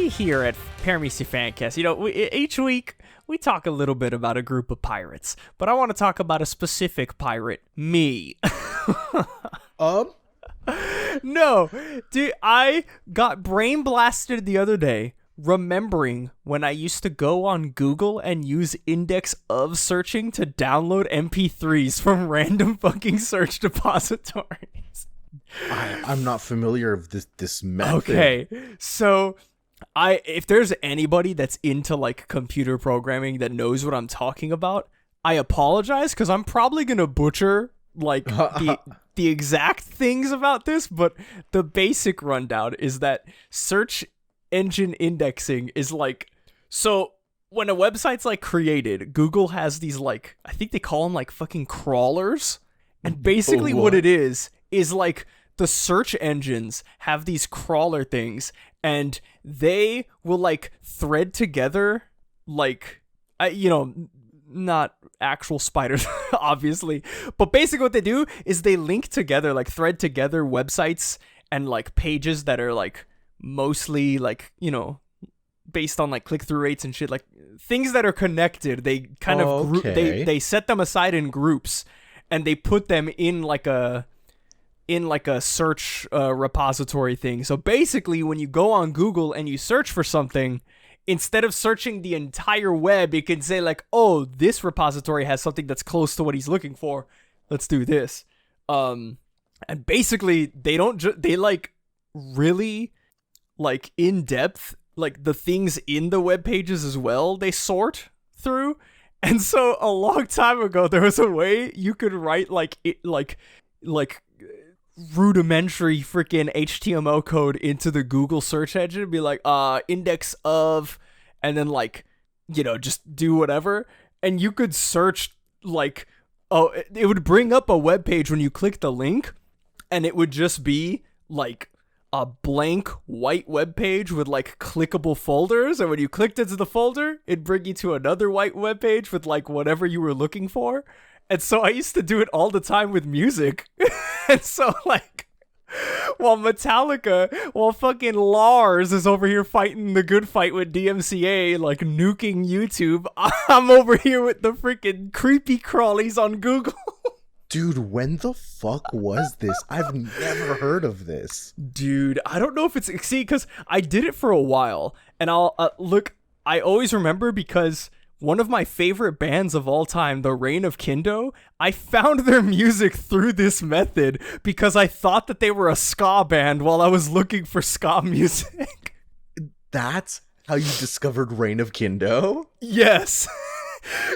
we here at Paramecia Fancast, each week we talk a little bit about a group of pirates, but I want to talk about a specific pirate, me. No, dude, I got brain blasted the other day remembering when I used to go on Google and use index of searching to download MP3s from random fucking search depositories. I'm not familiar with this method. Okay, so if there's anybody that's into like computer programming that knows what I'm talking about, I apologize because I'm probably gonna butcher like the exact things about this, but the basic rundown is that search engine indexing is like, so when a website's like created, Google has these like, I think they call them like fucking crawlers, and basically what it is like the search engines have these crawler things, and they will like thread together like not actual spiders obviously, but basically what they do is they link together, like thread together websites and like pages that are like mostly like, based on like click-through rates and shit, like things that are connected. They kind of they set them aside in groups, and they put them in like a search repository thing. So basically when you go on Google and you search for something, instead of searching the entire web, you can say like, oh, this repository has something that's close to what he's looking for. Let's do this. And basically they like really like in depth, like the things in the web pages as well, they sort through. And so a long time ago, there was a way you could write like rudimentary freaking HTML code into the Google search engine and be like, index of, and then like, just do whatever. And you could search like, it would bring up a web page when you click the link, and it would just be like a blank white web page with like clickable folders. And when you clicked into the folder, it'd bring you to another white web page with like whatever you were looking for. And so I used to do it all the time with music. And so like, while fucking Lars is over here fighting the good fight with DMCA, like nuking YouTube, I'm over here with the freaking creepy crawlies on Google. Dude, when the fuck was this? I've never heard of this. Dude, I don't know if it's... See, because I did it for a while, and I'll... look, I always remember because one of my favorite bands of all time, The Reign of Kindo, I found their music through this method because I thought that they were a ska band while I was looking for ska music. That's how you discovered Reign of Kindo? Yes.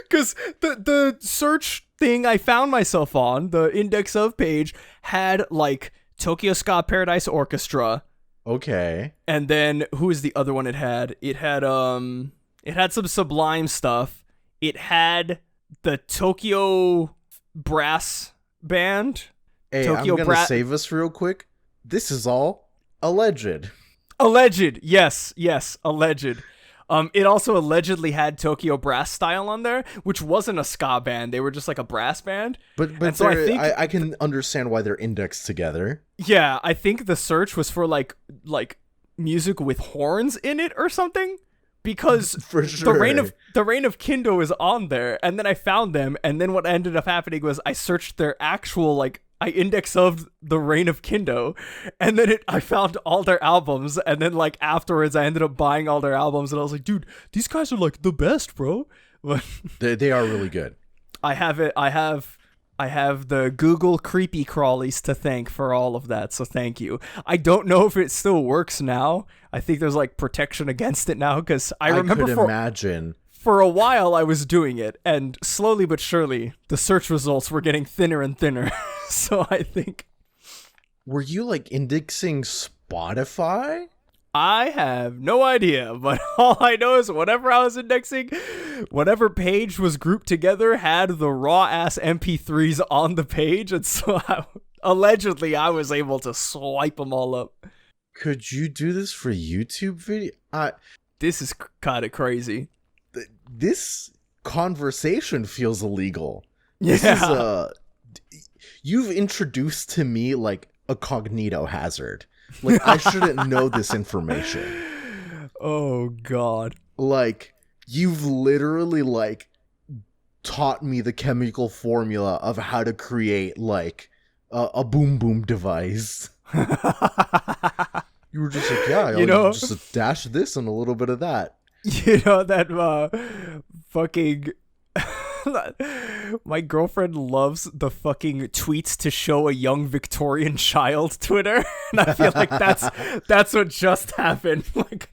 Because the search thing I found myself on, the index of page, had like Tokyo Ska Paradise Orchestra. Okay. And then who is the other one it had? It had some Sublime stuff. It had the Tokyo Brass Band. Hey, Tokyo I'm gonna save us real quick. This is all alleged. Alleged. Yes, alleged. It also allegedly had Tokyo Brass Style on there, which wasn't a ska band. They were just like a brass band. But so I can understand why they're indexed together. Yeah, I think the search was for like music with horns in it or something. Because for sure. the Reign of Kindo is on there, and then I found them, and then what ended up happening was I searched their actual like I index of the Reign of Kindo, and then I found all their albums, and then like afterwards I ended up buying all their albums, and I was like, dude, these guys are like the best, bro. They are really good. I have the Google creepy crawlies to thank for all of that, so thank you. I don't know if it still works now. I think there's like protection against it now, because I remember imagine. For a while I was doing it, and slowly but surely the search results were getting thinner and thinner. So I think... Were you like indexing Spotify? I have no idea, but all I know is whenever I was indexing, whatever page was grouped together had the raw-ass MP3s on the page, and so allegedly I was able to swipe them all up. Could you do this for YouTube video? This is kind of crazy. This conversation feels illegal. Yeah. You've introduced to me like a cognito hazard. Like I shouldn't know this information. Oh God. Like, you've literally like taught me the chemical formula of how to create like a boom boom device. You were just like, yeah, You know, just dash this and a little bit of that. you know that fucking my girlfriend loves the fucking tweets to show a young Victorian child Twitter, and I feel like that's what just happened. Like,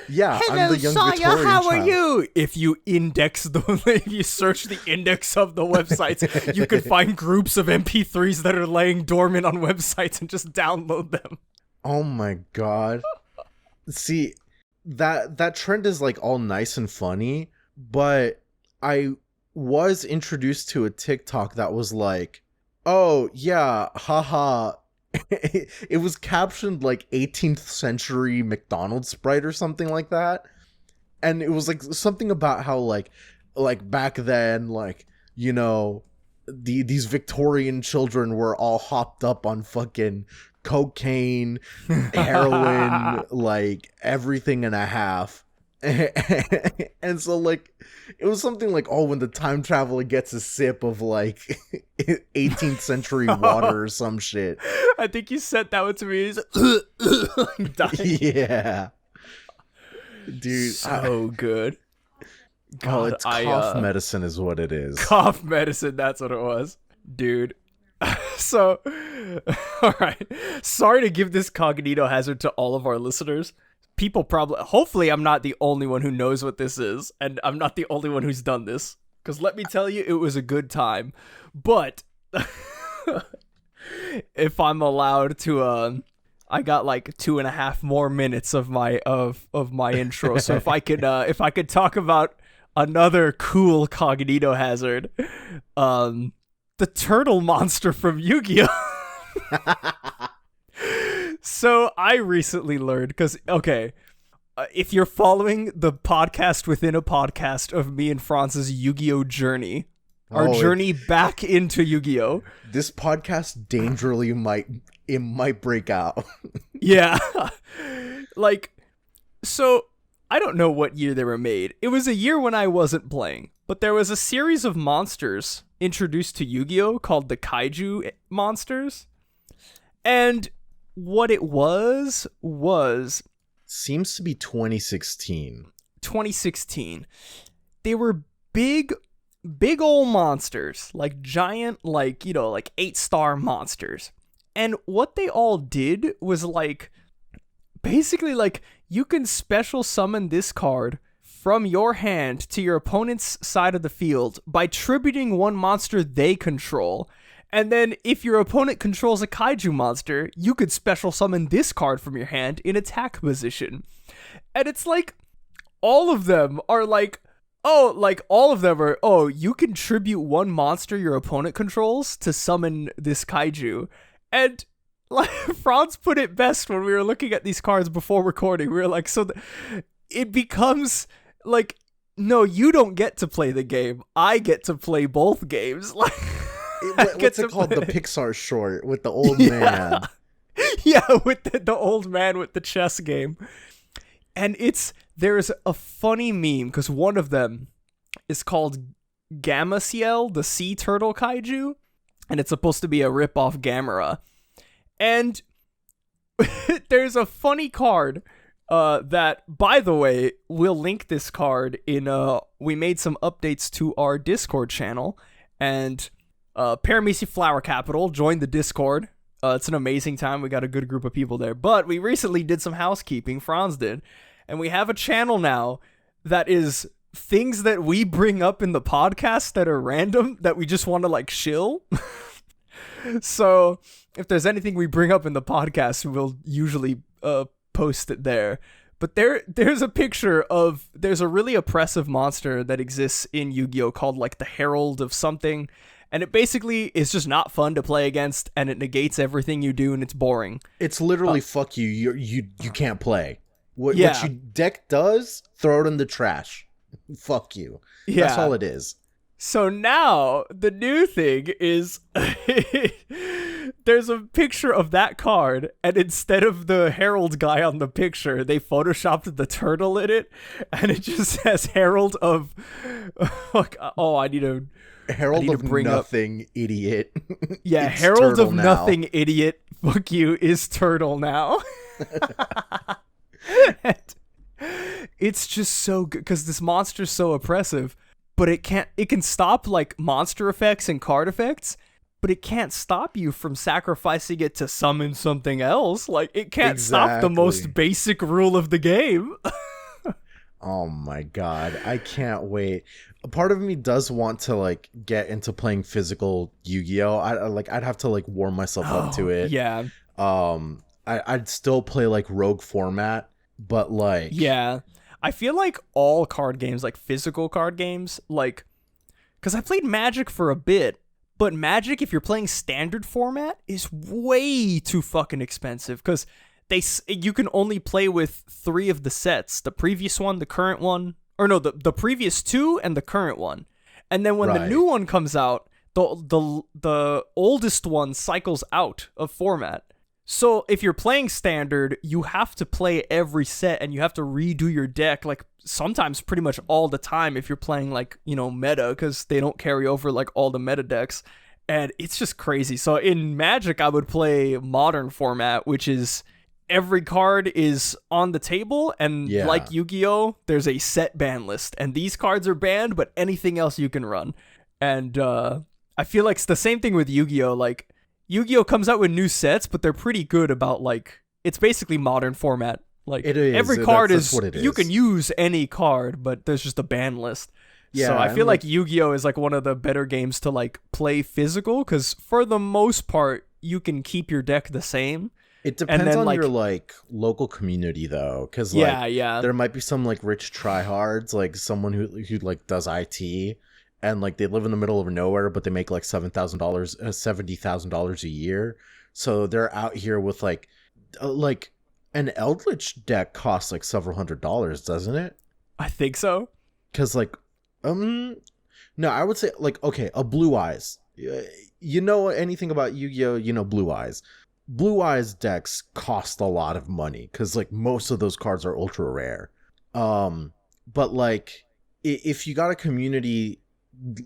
Yeah, hello, I'm the young Saya, Victorian how child. are you? If you if you search the index of the websites, you can find groups of MP3s that are laying dormant on websites and just download them. Oh my God. See, that trend is like all nice and funny, but I was introduced to a TikTok that was like, oh yeah, haha. It was captioned like 18th century McDonald's Sprite or something like that. And it was like something about how like back then, like, you know, these Victorian children were all hopped up on fucking cocaine, heroin, like everything and a half. And so like it was something like, oh, when the time traveler gets a sip of like 18th century water or some shit. I think you sent that one to me. He's like, dying. Yeah, dude, So good. God, oh, it's cough medicine is what it is. Cough medicine, that's what it was, dude. So, all right. Sorry to give this cognito hazard to all of our listeners. People hopefully I'm not the only one who knows what this is, and I'm not the only one who's done this, because let me tell you, it was a good time. But if I'm allowed to, I got like 2.5 more minutes of my intro. So if I could talk about another cool cognito hazard, the turtle monster from Yu-Gi-Oh. So I recently learned, because, okay, if you're following the podcast within a podcast of me and Franz's Yu-Gi-Oh journey, our journey back into Yu-Gi-Oh. This podcast dangerously might break out. Yeah. Like, so I don't know what year they were made. It was a year when I wasn't playing, but there was a series of monsters introduced to Yu-Gi-Oh called the Kaiju monsters. And what it was seems to be 2016. 2016. They were big old monsters, like giant, like, you know, like 8-star monsters. And what they all did was like, basically like, you can special summon this card from your hand to your opponent's side of the field by tributing one monster they control. And then if your opponent controls a kaiju monster, you could special summon this card from your hand in attack position. And it's like, all of them are like, you can tribute one monster your opponent controls to summon this kaiju. And like Franz put it best when we were looking at these cards before recording. We were like, so it becomes like, no, you don't get to play the game. I get to play both games. Like, what's it called? The Pixar short with the old man. Yeah, with the old man with the chess game. And there's a funny meme, because one of them is called Gamasiel, the sea turtle kaiju, and it's supposed to be a ripoff Gamera. And there's a funny card that, by the way, we'll link this card in, we made some updates to our Discord channel, and Paramecia Flower Capital joined the Discord. It's an amazing time. We got a good group of people there. But we recently did some housekeeping, Franz did, and we have a channel now that is things that we bring up in the podcast that are random, that we just want to like shill. So if there's anything we bring up in the podcast, we'll usually post it there. But there's a picture of, there's a really oppressive monster that exists in Yu-Gi-Oh! Called like the Herald of something. And it basically is just not fun to play against, and it negates everything you do, and it's boring. It's literally fuck you. You can't play. What your deck does, throw it in the trash. Fuck you. Yeah. That's all it is. So now the new thing is there's a picture of that card, and instead of the Herald guy on the picture, they photoshopped the turtle in it, and it just says Herald of. Oh, I need to. Herald of Nothing, idiot. Yeah, It's Herald Turtle of now. Nothing, idiot. Fuck you, is Turtle now. It's just so good because this monster's so oppressive, but it can stop like monster effects and card effects, but it can't stop you from sacrificing it to summon something else. Like, it can't stop the most basic rule of the game. Oh my god, I can't wait. A part of me does want to like get into playing physical Yu-Gi-Oh. I'd have to like warm myself up to it. Yeah. I'd still play like rogue format, but like Yeah. I feel like all card games, like physical card games, like, because I played Magic for a bit, but Magic, if you're playing standard format, is way too fucking expensive because you can only play with 3 of the sets: the previous one, the current one, or no, the previous 2 and the current one. And then when the new one comes out, the oldest one cycles out of format. So if you're playing standard, you have to play every set and you have to redo your deck, like sometimes pretty much all the time if you're playing like, meta, because they don't carry over like all the meta decks. And it's just crazy. So in Magic, I would play modern format, which is every card is on the table, and like Yu-Gi-Oh, there's a set ban list, and these cards are banned, but anything else you can run. And I feel like it's the same thing with Yu-Gi-Oh. Like, Yu-Gi-Oh comes out with new sets, but they're pretty good about like, it's basically modern format. Like, it is. Every card that's what it is. You can use any card, but there's just a ban list. Yeah, so I feel like Yu-Gi-Oh is like one of the better games to like play physical, because for the most part you can keep your deck the same. It depends on your like local community though, because like there might be some like rich tryhards, like someone who like does IT, and like they live in the middle of nowhere, but they make like $70,000 a year, so they're out here with like an Eldritch deck costs like several $100s, doesn't it? I think so. Because like no, I would say like, okay, a Blue Eyes. You know anything about Yu-Gi-Oh? You know Blue Eyes. Blue Eyes decks cost a lot of money because like most of those cards are ultra rare. But like if you got a community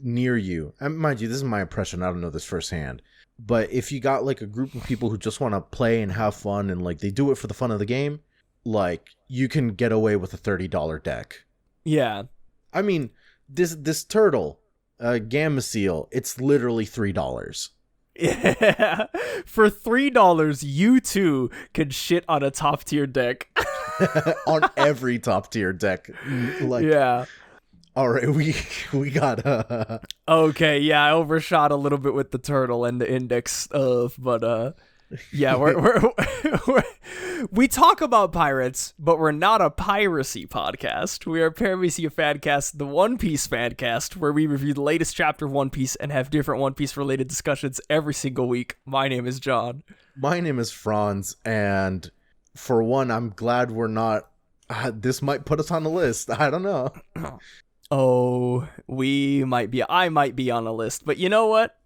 near you, and mind you, this is my impression, I don't know this firsthand, but if you got like a group of people who just want to play and have fun and like they do it for the fun of the game, like you can get away with a $30 deck. Yeah. I mean, this turtle, Gamma Seal, it's literally $3. Yeah. For $3, you too could shit on a top tier deck. On every top tier deck. Like, yeah. All right, we got Okay, yeah, I overshot a little bit with the turtle and the index stuff, but yeah, we talk about pirates, but we're not a piracy podcast. We are Paramecia Fancast, the One Piece fancast, where we review the latest chapter of One Piece and have different One Piece related discussions every single week. My name is John. My name is Franz, and for one, I'm glad we're not. This might put us on the list. I don't know. Oh, I might be on a list, but you know what?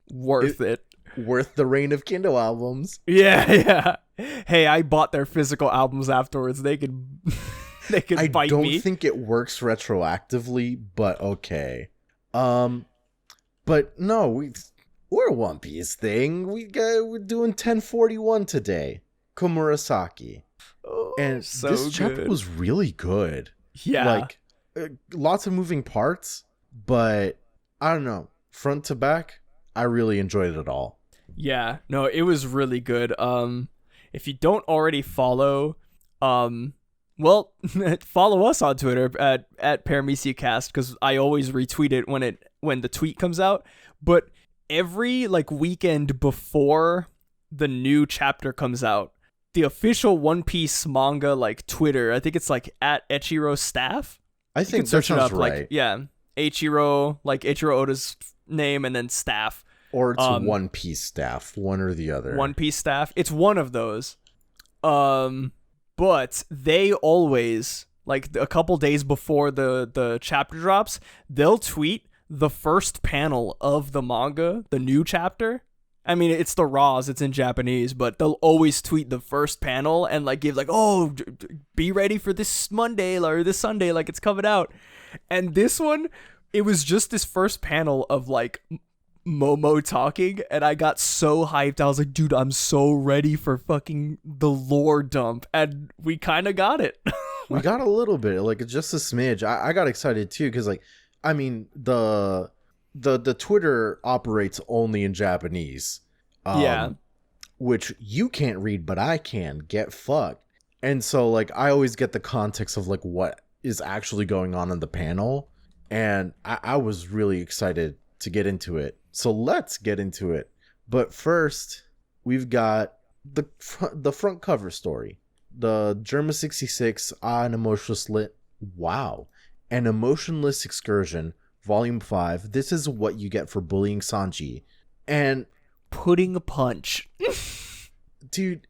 Worth it. Worth the Reign of Kendo albums. Yeah. Hey, I bought their physical albums afterwards. They could bite me. I don't think it works retroactively, but okay. But no, we're a One Piece thing. We're doing 1041 today. Komurasaki. Oh, and so this chapter good. was really good. Yeah. Like, lots of moving parts, but I don't know. Front to back, I really enjoyed it all. Yeah, no, it was really good. If you don't already follow, well, follow us on Twitter at Paramecia Cast, because I always retweet it when the tweet comes out. But every like weekend before the new chapter comes out, the official One Piece manga like Twitter, I think it's like at Eiichiro Staff. I think that sounds right. Like, yeah, Eiichiro, like Eiichiro Oda's name, and then Staff. Or it's One Piece Staff, one or the other. One Piece Staff. It's one of those. But they always, like a couple days before the chapter drops, they'll tweet the first panel of the manga, the new chapter, I mean, it's the Raws, it's in Japanese, but they'll always tweet the first panel and like give like, oh, be ready for this Monday or this Sunday, like it's coming out. And this one, it was just this first panel of like Momo talking, and I got so hyped. I was like, dude, I'm so ready for fucking the lore dump. And we kind of got it. We got a little bit, like just a smidge. I got excited too, because like, I mean, the Twitter operates only in Japanese. Yeah. Which you can't read, but I can. Get fucked. And so like, I always get the context of like what is actually going on in the panel. And I was really excited to get into it. So let's get into it. But first, we've got the front cover story. The Germa 66 An Emotionless Excursion, Volume 5. This is what you get for bullying Sanji. And putting a punch. Dude,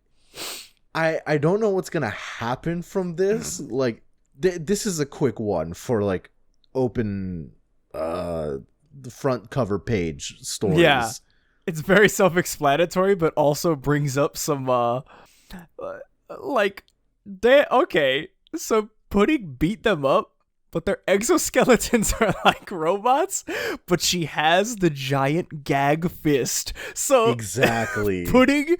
I don't know what's gonna happen from this. Like, this is a quick one for like open the front cover page stories. Yeah, it's very self-explanatory, but also brings up some like so Pudding beat them up, but their exoskeletons are like robots, but she has the giant gag fist. So exactly. Pudding,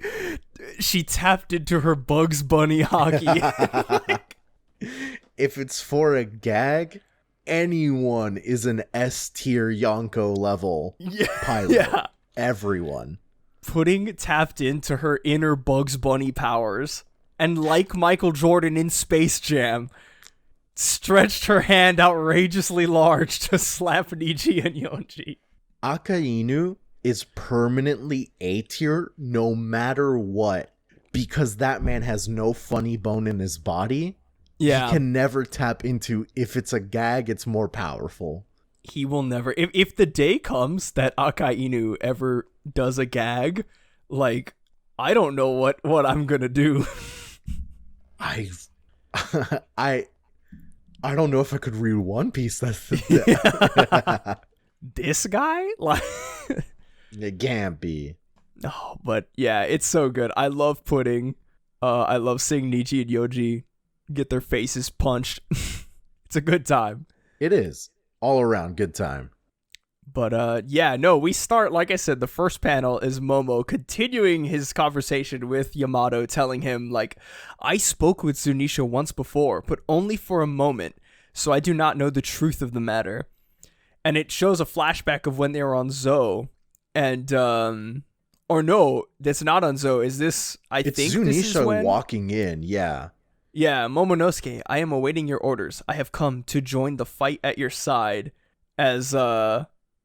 she tapped into her Bugs Bunny hockey. If it's for a gag, anyone is an S tier Yonko level pilot. Yeah. Everyone. Pudding tapped into her inner Bugs Bunny powers, and like Michael Jordan in Space Jam, stretched her hand outrageously large to slap Niji and Yonji. Akainu is permanently A tier no matter what, because that man has no funny bone in his body. Yeah. He can never tap into, if it's a gag, it's more powerful. He will never. If the day comes that Akainu ever does a gag, like, I don't know what I'm gonna do. I don't know if I could read One Piece. That's this guy? Like, it can't be. No, but yeah, it's so good. I love Pudding. I love seeing Niji and Yoji get their faces punched. It's a good time. It is. All around good time. But we start, like I said, the first panel is Momo continuing his conversation with Yamato, telling him, like, I spoke with Zunisha once before, but only for a moment, so I do not know the truth of the matter. And it shows a flashback of when they were on Zou, and, or no, that's not on Zou. Is this, it's think Zunisha this is when? Walking in, yeah. Yeah, Momonosuke, I am awaiting your orders. I have come to join the fight at your side, as,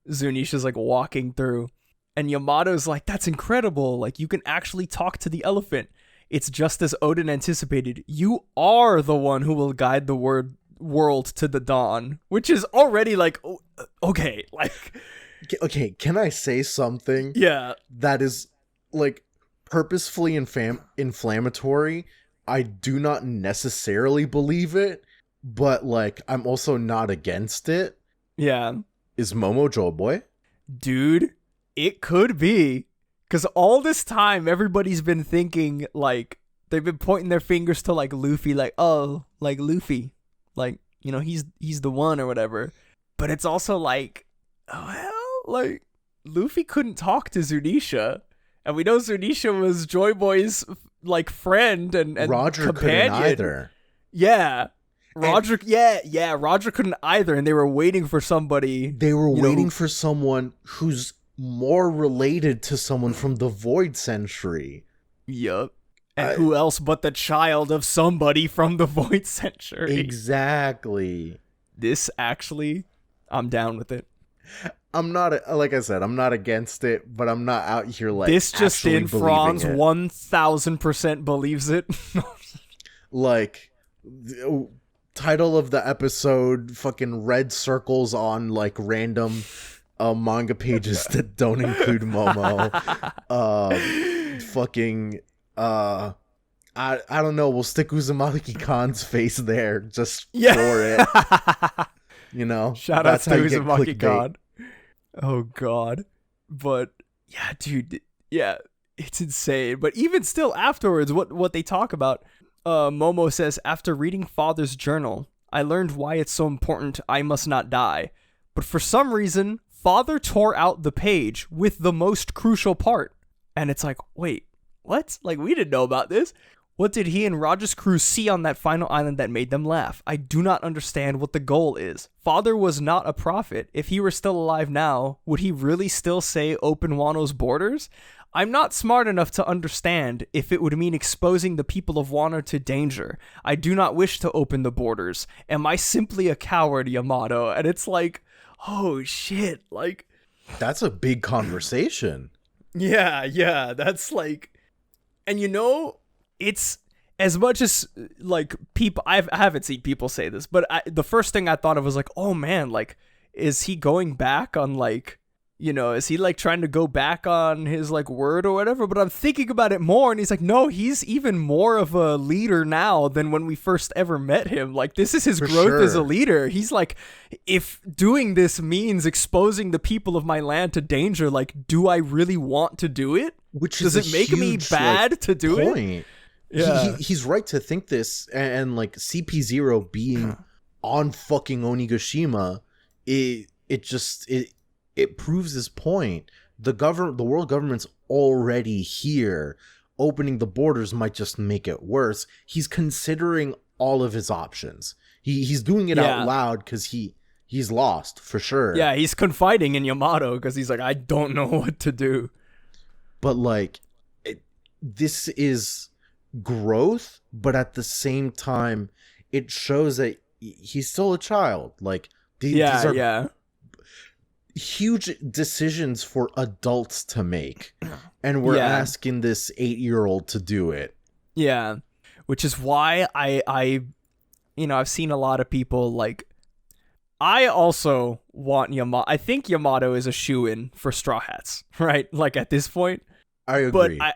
Zunisha's like walking through, and Yamato's like, that's incredible, like you can actually talk to the elephant. It's just as Odin anticipated. You are the one who will guide the world to the dawn, which is already like, okay, like, okay, can I say something? Yeah, that is like purposefully inflammatory. I do not necessarily believe it, but like I'm also not against it. Yeah. Is Momo Joe-boy? Dude, it could be. Because all this time, everybody's been thinking, like, they've been pointing their fingers to, like, Luffy, like, oh, like, Luffy. Like, you know, he's the one or whatever. But it's also like, oh, well, like, Luffy couldn't talk to Zunisha. And we know Zunisha was Joy Boy's, like, friend and Roger companion. Couldn't either. Yeah. Roger, Roger couldn't either, and they were waiting for somebody. They were waiting for someone who's more related to someone from the Void Century. Yup. And who else but the child of somebody from the Void Century? Exactly. This actually, I'm down with it. I'm not, like I said, I'm not against it, but I'm not out here like this just in. Franz 1000% believes it. Like. Title of the episode, fucking red circles on like random manga pages that don't include Momo. I don't know, we'll stick Uzumaki Khan's face there just for it. You know? Shout out to Uzumaki Khan. Oh god. But yeah, dude, Yeah, it's insane. But even still afterwards, what they talk about, Momo says, after reading Father's journal, I learned why it's so important I must not die. But for some reason, Father tore out the page with the most crucial part. And it's like, wait, what? Like, we didn't know about this. What did he and Roger's crew see on that final island that made them laugh? I do not understand what the goal is. Father was not a prophet. If he were still alive now, would he really still say open Wano's borders? I'm not smart enough to understand if it would mean exposing the people of Wano to danger. I do not wish to open the borders. Am I simply a coward, Yamato? And it's like, oh shit, like... That's a big conversation. Yeah, that's like... And you know... It's as much as like people, I haven't seen people say this, but the first thing I thought of was like, oh man, like, is he going back on like, you know, is he like trying to go back on his like word or whatever? But I'm thinking about it more and he's like, no, he's even more of a leader now than when we first ever met him. Like, this is his growth as a leader. He's like, if doing this means exposing the people of my land to danger, like, do I really want to do it? Which does it make me bad like, to do it? Yeah. He's right to think this, and like CP0 being on fucking Onigashima, it proves his point. The world government's already here. Opening the borders might just make it worse. He's considering all of his options. He's doing it out loud because he's lost for sure. Yeah, he's confiding in Yamato because he's like, I don't know what to do. But like, this is growth, but at the same time it shows that he's still a child. Like these are huge decisions for adults to make, and we're asking this 8-year-old to do it. Yeah, which is why I you know, I've seen a lot of people like, I also want Yamato. I think Yamato is a shoo-in for Straw Hats, right? Like at this point. I agree. But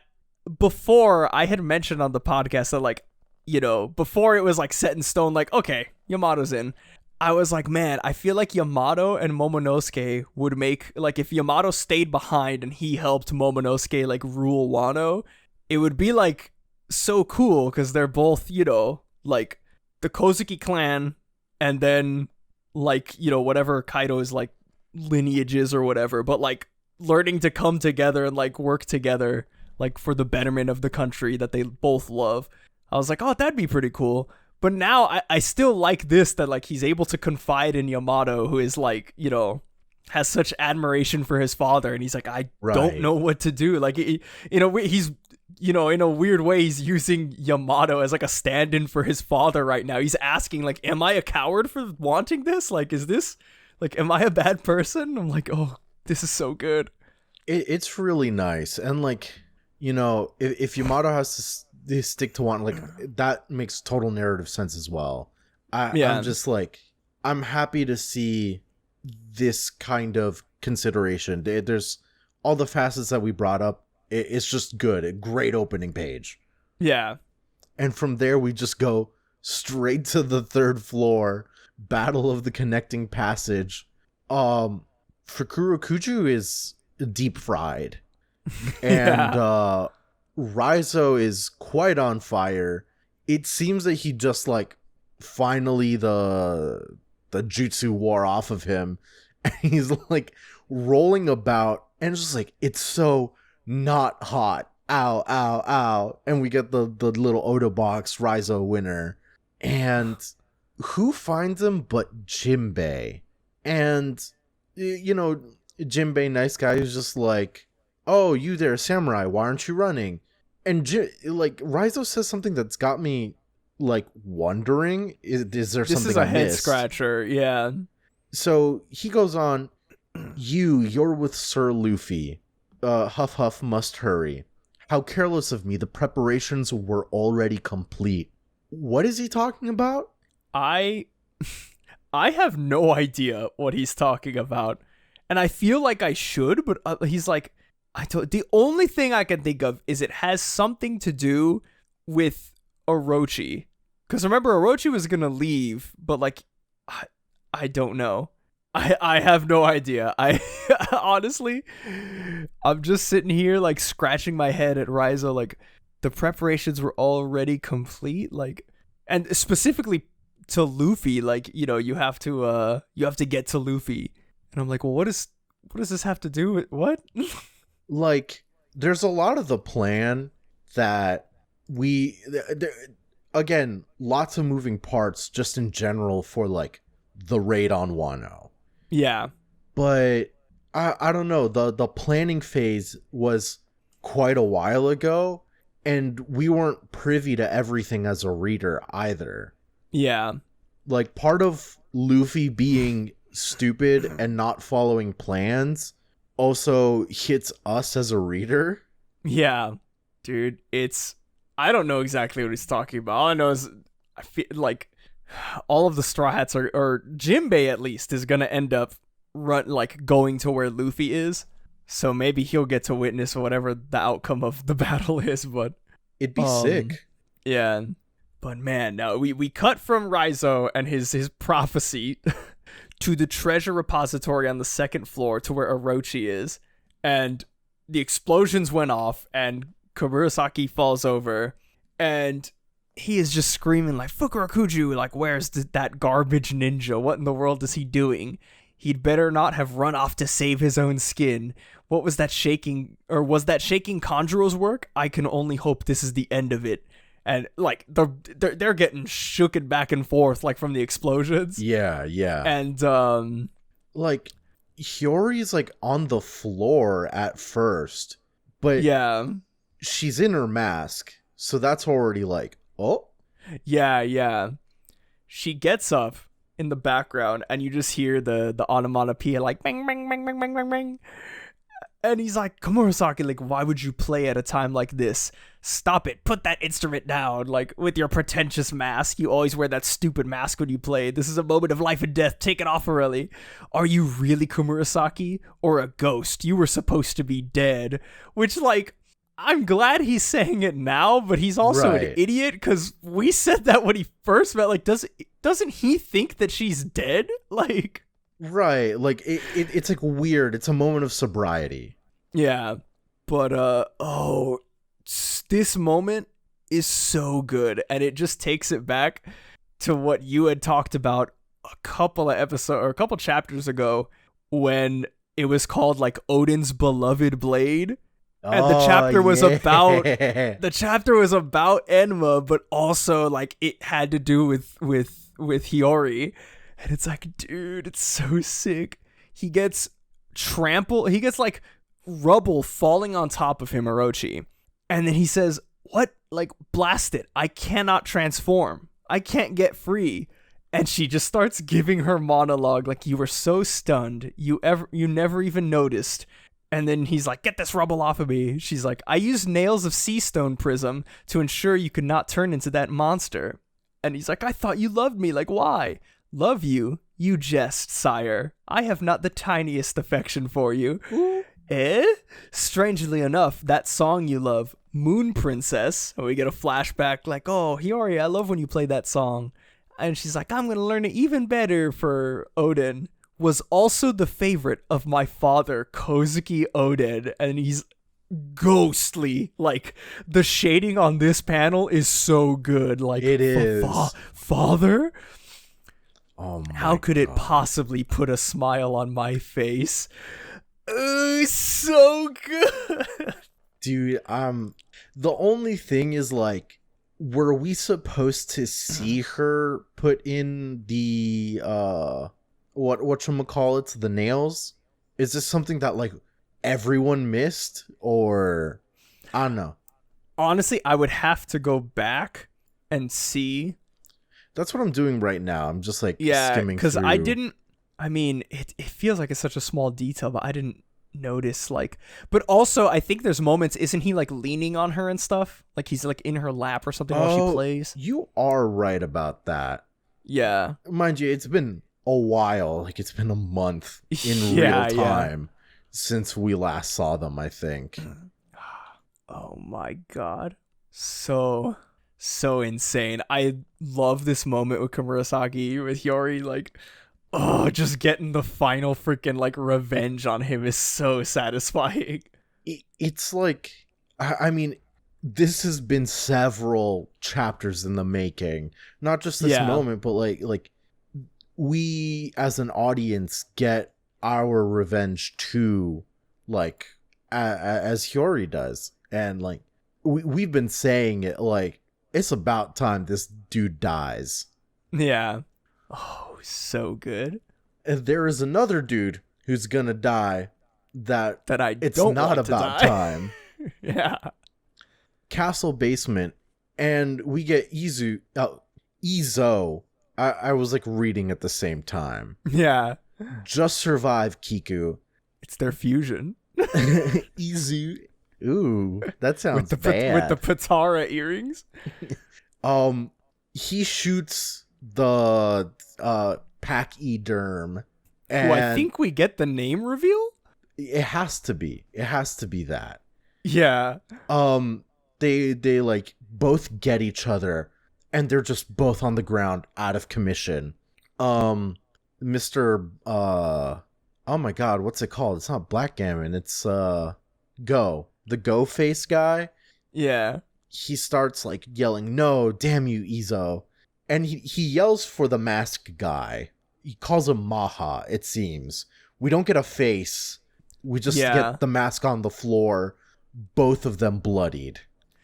before I had mentioned on the podcast that, like, you know, before it was like set in stone, like, okay, Yamato's in, I was like, man, I feel like Yamato and Momonosuke would make, like, if Yamato stayed behind and he helped Momonosuke like rule Wano, it would be like so cool because they're both, you know, like the Kozuki clan, and then like, you know, whatever Kaido's like lineages or whatever, but like learning to come together and like work together like for the betterment of the country that they both love. I was like, oh, that'd be pretty cool. But now I still like this, that like he's able to confide in Yamato, who is like, you know, has such admiration for his father, and he's like, I don't know what to do. Like, you know, he's, you know, in a weird way, he's using Yamato as like a stand-in for his father right now. He's asking like, am I a coward for wanting this? Like, is this like, am I a bad person? I'm like, oh, this is so good. It's really nice. And like, you know, if Yamato has to stick to one, like, that makes total narrative sense as well. I'm just like, I'm happy to see this kind of consideration. There's all the facets that we brought up. It's just good. A great opening page. Yeah. And from there, we just go straight to the third floor. Battle of the Connecting Passage. Fukurokuju is deep fried. And Raizo is quite on fire. It seems that he just like finally the jutsu wore off of him, and he's like rolling about, and it's just like, it's so not hot. Ow, ow, ow. And we get the little Oda box Raizo winner. And who finds him but Jinbei? And, you know, Jinbei, nice guy, who's just like, oh, you there, samurai, why aren't you running? And like, Raizo says something that's got me like wondering, is there something this is a head scratcher? Yeah. So he goes on, you're with Sir Luffy. Huff Huff must hurry. How careless of me, the preparations were already complete. What is he talking about? I have no idea what he's talking about, and I feel like I should, but he's like, the only thing I can think of is it has something to do with Orochi, because remember, Orochi was gonna leave, but like, I don't know. I have no idea. I Honestly, I'm just sitting here like scratching my head at Raizo. Like the preparations were already complete. Like, and specifically to Luffy, like you have to get to Luffy, and I'm like, well, what does this have to do with what? Like, there's a lot of the plan that again, lots of moving parts just in general for like the raid on Wano. Yeah. But I don't know, the planning phase was quite a while ago, and we weren't privy to everything as a reader either. Yeah. Like, part of Luffy being stupid and not following plans also hits us as a reader. Yeah. Dude, I don't know exactly what he's talking about. All I know is I feel like all of the Straw Hats or Jinbei at least is gonna end up going to where Luffy is. So maybe he'll get to witness whatever the outcome of the battle is, but it'd be sick. Yeah. But man, no, we cut from Raizo and his prophecy to the treasure repository on the second floor to where Orochi is, and the explosions went off and Komurasaki falls over, and he is just screaming like, Fukurakuju, like, where's that garbage ninja? What in the world is he doing? He'd better not have run off to save his own skin. What was that shaking, or was that shaking Kanjuro's work? I can only hope this is the end of it. And like they're getting shooken back and forth like from the explosions. Yeah. And like Hyori's like on the floor at first, but yeah, she's in her mask, so that's already like, oh. Yeah. She gets up in the background, and you just hear the onomatopoeia like bang bang bang bang bang bang bang. And he's like, Komurasaki, like, why would you play at a time like this? Stop it. Put that instrument down. Like, with your pretentious mask. You always wear that stupid mask when you play. This is a moment of life and death. Take it off already. Are you really Komurasaki? Or a ghost? You were supposed to be dead. Which, like, I'm glad he's saying it now, but he's also an idiot, because we said that when he first met. Like, doesn't he think that she's dead? Like... Right, like it's like weird. It's a moment of sobriety. Yeah, but this moment is so good, and it just takes it back to what you had talked about a couple chapters ago, when it was called like Odin's beloved blade, and the chapter was about Enma, but also like it had to do with Hyori. And it's like, dude, it's so sick. He gets like rubble falling on top of him, Orochi. And then he says, what? Like, blast it. I cannot transform. I can't get free. And she just starts giving her monologue like, you were so stunned. You never even noticed. And then he's like, get this rubble off of me. She's like, I used nails of sea stone prism to ensure you could not turn into that monster. And he's like, I thought you loved me. Like, why? Love you? You jest, sire. I have not the tiniest affection for you. Strangely enough, that song you love, Moon Princess, we get a flashback like, oh, Hyori, I love when you play that song. And she's like, I'm going to learn it even better for Odin, was also the favorite of my father, Kozuki Odin. And he's ghostly. Like, the shading on this panel is so good. Like, it is. Father? Oh my How could it possibly put a smile on my face? So good. Dude, the only thing is, like, were we supposed to see her put in the whatchamacallits, the nails? Is this something that like everyone missed, or I don't know? Honestly, I would have to go back and see. That's what I'm doing right now. I'm just like Yeah, skimming because through. I mean, it feels like it's such a small detail, but I didn't notice, like, but also I think there's moments, isn't he like leaning on her and stuff? Like he's like in her lap or something while she plays. You are right about that. Yeah. Mind you, it's been a while. Like, it's been a month in real time since we last saw them, I think. Oh my god. So insane. I love this moment with Komurasaki, with Hyori, like, Oh, just getting the final freaking like revenge on him is so satisfying. It's like, I mean, this has been several chapters in the making. Not just this moment, but like we as an audience get our revenge too, like as Hyori does, and like we've been saying it, like it's about time this dude dies. Yeah. Oh, so good. And there is another dude who's gonna die that it's don't not want about to die. time. Yeah. Castle basement, and we get Izo. I was like reading at the same time. Yeah. Just survive, Kiku. It's their fusion. Izu. Ooh, that sounds bad. With the Patara earrings. He shoots the pachyderm, and who I think we get the name reveal. It has to be. It has to be that. Yeah. They like both get each other, and they're just both on the ground, out of commission. Mr. Oh my god, what's it called? It's not Blackgammon. It's Go. The Go face guy. Yeah. He starts like yelling, "No, damn you, Izo." And he yells for the masked guy. He calls him Maha, it seems. We don't get a face. We just get the mask on the floor, both of them bloodied.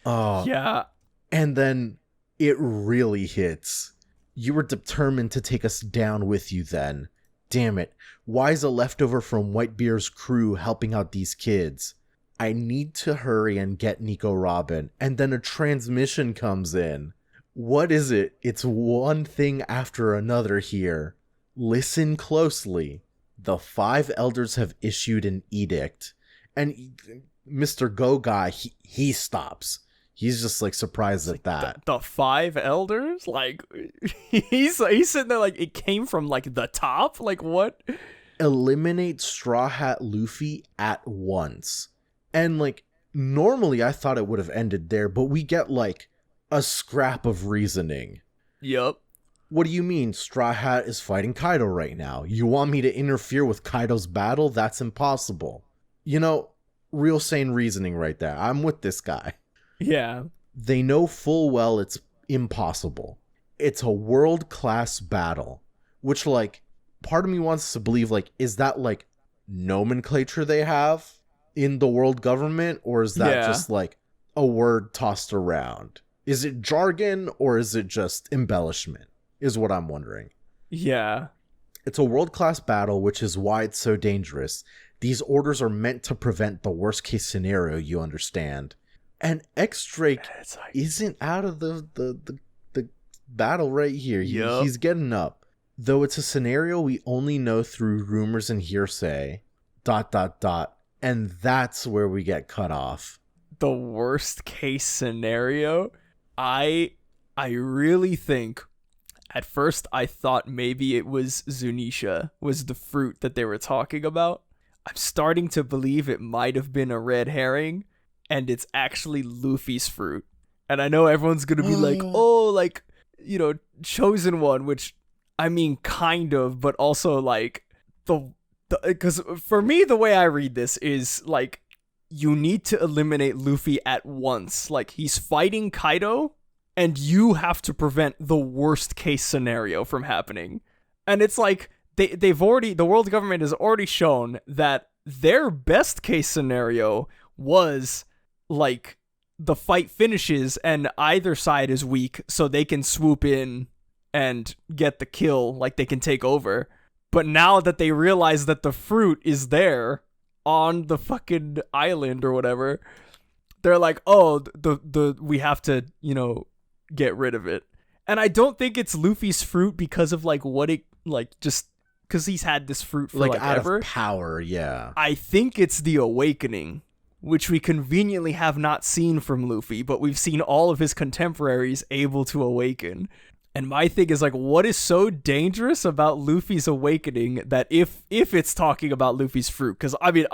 Oh. Yeah. And then it really hits. You were determined to take us down with you then. Damn it. Why is a leftover from Whitebeard's crew helping out these kids? I need to hurry and get Nico Robin. And then a transmission comes in. What is it? It's one thing after another here. Listen closely. The 5 elders have issued an edict. And Mr. Go guy, he stops. He's just like surprised at that. The 5 elders? Like he's sitting there like it came from like the top? Like what? Eliminate Straw Hat Luffy at once. And like normally I thought it would have ended there, but we get like a scrap of reasoning. Yup. What do you mean Straw Hat is fighting Kaido right now? You want me to interfere with Kaido's battle? That's impossible. You know, real sane reasoning right there. I'm with this guy. Yeah. They know full well it's impossible. It's a world-class battle. Which, like, part of me wants to believe, like, is that, like, nomenclature they have in the world government? Or is that just, like, a word tossed around? Is it jargon or is it just embellishment? Is what I'm wondering. Yeah. It's a world-class battle, which is why it's so dangerous. These orders are meant to prevent the worst-case scenario, you understand. And X-Drake isn't out of the battle right here. He's getting up. Though it's a scenario we only know through rumors and hearsay. ... And that's where we get cut off. The worst case scenario? I really think at first I thought maybe it was Zunisha was the fruit that they were talking about. I'm starting to believe it might have been a red herring. And it's actually Luffy's fruit. And I know everyone's going to be like, oh, like, you know, chosen one, which, I mean, kind of, but also, like, because for me, the way I read this is, like, you need to eliminate Luffy at once. Like, he's fighting Kaido, and you have to prevent the worst case scenario from happening. And it's like, the world government has already shown that their best case scenario was like the fight finishes and either side is weak so they can swoop in and get the kill, like they can take over. But now that they realize that the fruit is there on the fucking island or whatever, they're like, oh, the we have to, you know, get rid of it. And I don't think it's Luffy's fruit because of like what it, like, just because he's had this fruit for like out ever. Of power, yeah. I think it's the awakening, which we conveniently have not seen from Luffy, but we've seen all of his contemporaries able to awaken. And my thing is like, what is so dangerous about Luffy's awakening that if it's talking about Luffy's fruit? Because I mean,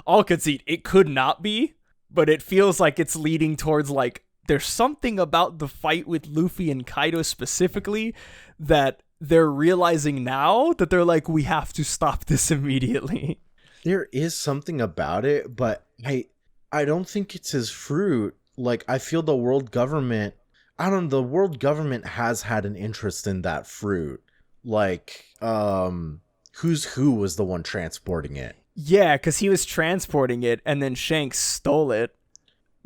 I'll concede it could not be, but it feels like it's leading towards like there's something about the fight with Luffy and Kaido specifically that they're realizing now that they're like, we have to stop this immediately. There is something about it, but I don't think it's his fruit. Like, I feel the world government, I don't know, the world government has had an interest in that fruit. Like, Who's Who was the one transporting it. Yeah, because he was transporting it and then Shanks stole it.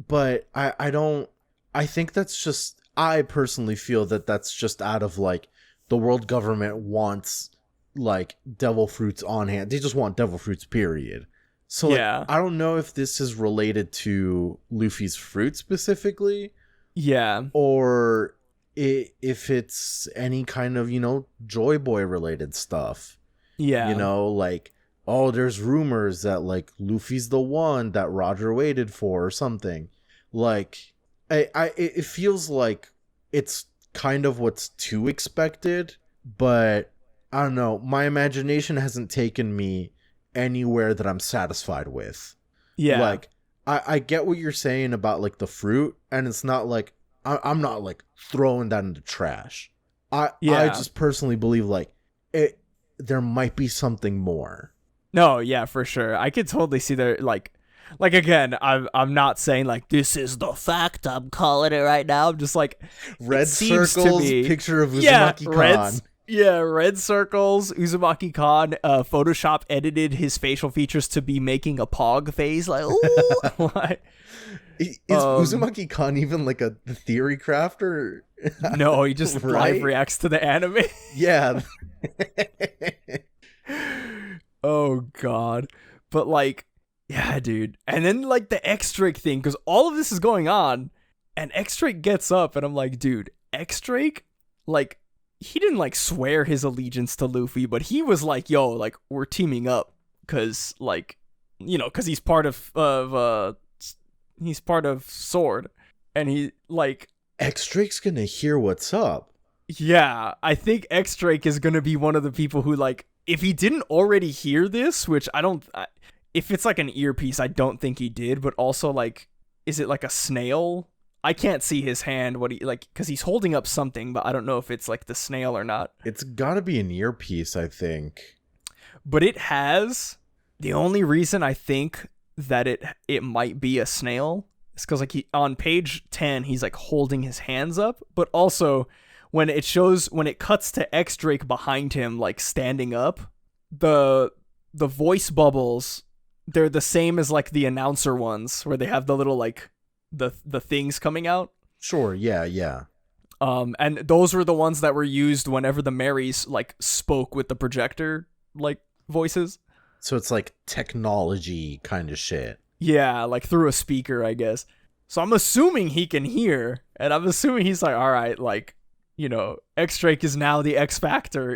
But I think that's just, I personally feel that that's just out of, like, the world government wants, like, devil fruits on hand. They just want devil fruits, period. So, like, Yeah. I don't know if this is related to Luffy's fruit specifically. Yeah. Or if it's any kind of, Joy Boy related stuff. Yeah. Like, oh, there's rumors that, like, Luffy's the one that Roger waited for or something. Like, it feels like it's kind of what's too expected, but I don't know. My imagination hasn't taken me anywhere that I'm satisfied with. Yeah. Like, I get what you're saying about, like, the fruit, and it's not like, I'm not, like, throwing that in the trash. I just personally believe, like, there might be something more. No, yeah, for sure. I could totally see there, like again, I'm not saying like this is the fact. I'm calling it right now. I'm just like red circles, picture of Uzumaki-Khan. Red circles. Uzumaki Khan Photoshop edited his facial features to be making a pog face. Like, ooh. Is Uzumaki Khan even like a theory crafter? No, he just live reacts to the anime. Yeah. Oh god. But like, yeah, dude. And then like the X-Drake thing, because all of this is going on, and X-Drake gets up, and I'm like, dude, X-Drake, like, he didn't like swear his allegiance to Luffy, but he was like, yo, like, we're teaming up, because like, because he's part of he's part of Sword, and he like, X-Drake's gonna hear what's up. Yeah, I think X-Drake is gonna be one of the people who, like, if he didn't already hear this, which if it's like an earpiece, I don't think he did, but also, like, is it like a snail? I can't see his hand, because he's holding up something, but I don't know if it's like the snail or not. It's gotta be an earpiece, I think. But it has, the only reason I think that it might be a snail is because, like, on page 10, he's like holding his hands up, but also when it cuts to X-Drake behind him, like, standing up, the voice bubbles, they're the same as, like, the announcer ones, where they have the little, like, the things coming out. Sure, yeah. And those were the ones that were used whenever the Marys, like, spoke with the projector, like, voices. So it's, like, technology kind of shit. Yeah, like, through a speaker, I guess. So I'm assuming he can hear, and I'm assuming he's like, all right, like, X-Drake is now the X Factor,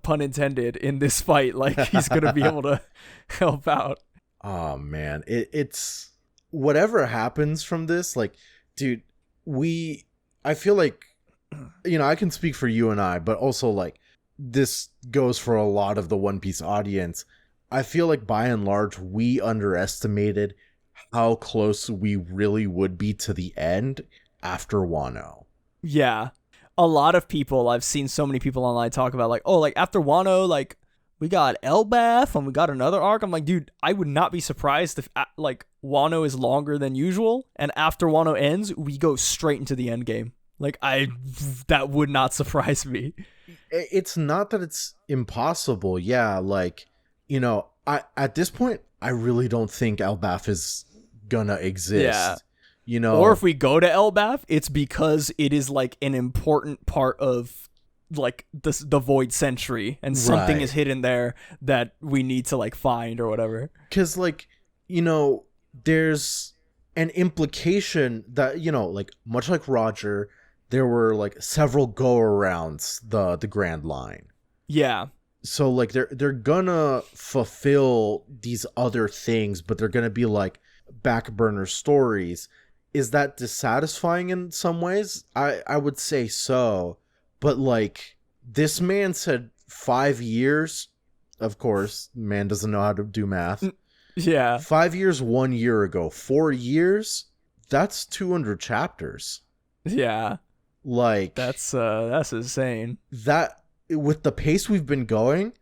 pun intended, in this fight. Like, he's going to be able to help out. Oh, man. It's whatever happens from this, like, dude, I feel like, I can speak for you and I, but also, like, this goes for a lot of the One Piece audience. I feel like, by and large, we underestimated how close we really would be to the end after Wano. Yeah. A lot of people, I've seen so many people online talk about, like, oh, like, after Wano, like, we got Elbaf and we got another arc. I'm like, dude, I would not be surprised if, like, Wano is longer than usual, and after Wano ends, we go straight into the end game. Like, that would not surprise me. It's not that it's impossible. Yeah, like, at this point, I really don't think Elbaf is gonna exist. Yeah. Or if we go to Elbaf, it's because it is, like, an important part of, like, the Void Century, and something is hidden there that we need to, like, find or whatever. Because, like, there's an implication that, like, much like Roger, there were, like, several go-arounds the Grand Line. Yeah. So, like, they're gonna fulfill these other things, but they're gonna be, like, back burner stories. Is that dissatisfying in some ways? I would say so. But, like, this man said 5 years. Of course, man doesn't know how to do math. Yeah. 5 years, 1 year ago. 4 years? That's 200 chapters. Yeah. Like, that's insane. That with the pace we've been going,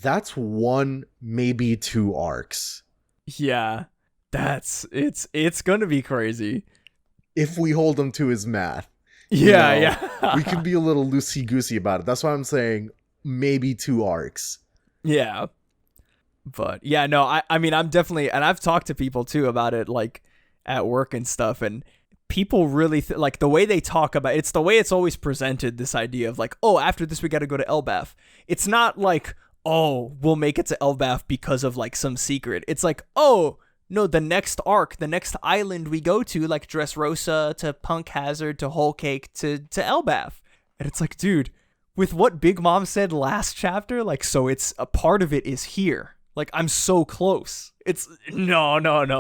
that's 1, maybe 2 arcs. Yeah, it's gonna be crazy if we hold him to his math. Yeah, yeah. We can be a little loosey-goosey about it. That's why I'm saying maybe 2 arcs. Yeah. But yeah, no, I mean, I'm definitely, and I've talked to people too about it, like at work and stuff, and people really like the way they talk about it's the way it's always presented, this idea of like, oh, after this we got to go to Elbaf. It's not like, oh, we'll make it to Elbaf because of like some secret. It's like, oh no, the next arc, the next island we go to, like Dressrosa to Punk Hazard to Whole Cake to Elbaf. And it's like, dude, with what Big Mom said last chapter, like, so it's a part of it is here. Like, I'm so close. It's no.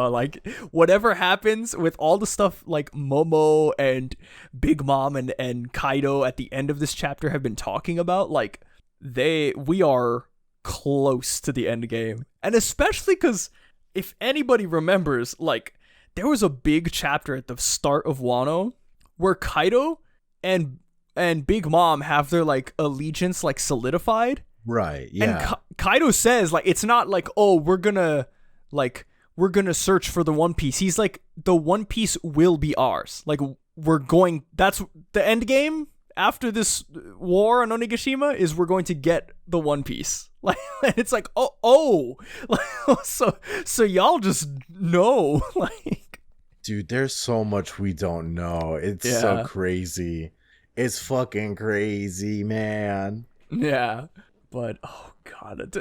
Like, whatever happens with all the stuff like Momo and Big Mom and Kaido at the end of this chapter have been talking about, like, we are close to the end game. And especially because if anybody remembers, like, there was a big chapter at the start of Wano where Kaido and Big Mom have their like allegiance like solidified. Right, yeah. And Kaido says, like, it's not like, oh, we're gonna search for the One Piece. He's like, the One Piece will be ours. Like, that's the end game after this war on Onigashima, is we're going to get the One Piece. Like, and it's like, oh, like, so y'all just know, like. Dude, there's so much we don't know. It's so crazy. It's fucking crazy, man. Yeah. But, oh god,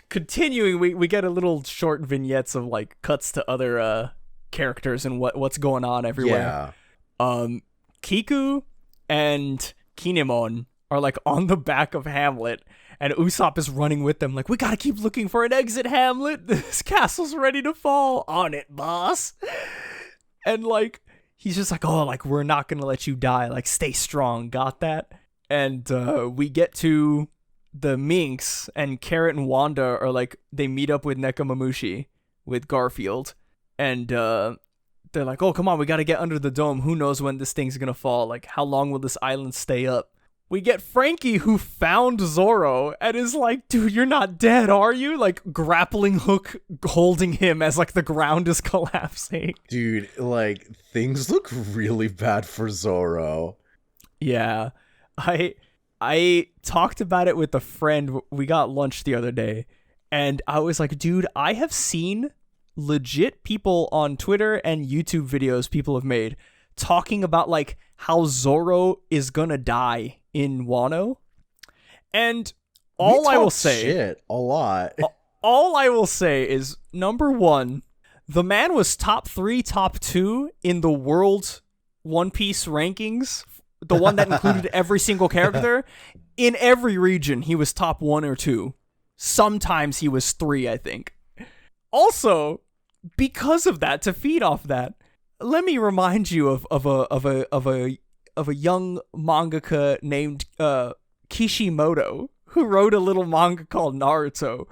continuing, we get a little short vignettes of like cuts to other characters and what's going on everywhere. Yeah. Kiku and Kinemon are like on the back of Hamlet, and Usopp is running with them like, we gotta keep looking for an exit, Hamlet. This castle's ready to fall. On it, boss. And like, he's just like, oh, like, we're not gonna let you die. Like, stay strong. Got that? And we get to the Minks, and Carrot and Wanda are like, they meet up with Nekomamushi with Garfield, and they're like, oh, come on, we gotta get under the dome. Who knows when this thing's gonna fall? Like, how long will this island stay up? We get Frankie, who found Zoro and is like, dude, you're not dead, are you? Like, grappling hook holding him as like the ground is collapsing. Dude, like, things look really bad for Zoro. Yeah. I talked about it with a friend. We got lunch the other day, and I was like, dude, I have seen legit people on Twitter and YouTube videos people have made talking about like how Zoro is gonna die in Wano. And all I will say, shit a lot. All I will say is, number one, the man was top 3, top 2 in the world One Piece rankings. The one that included every single character. In every region, he was top 1 or 2. Sometimes he was 3, I think. Also, because of that, to feed off that, let me remind you of a young mangaka named Kishimoto, who wrote a little manga called Naruto,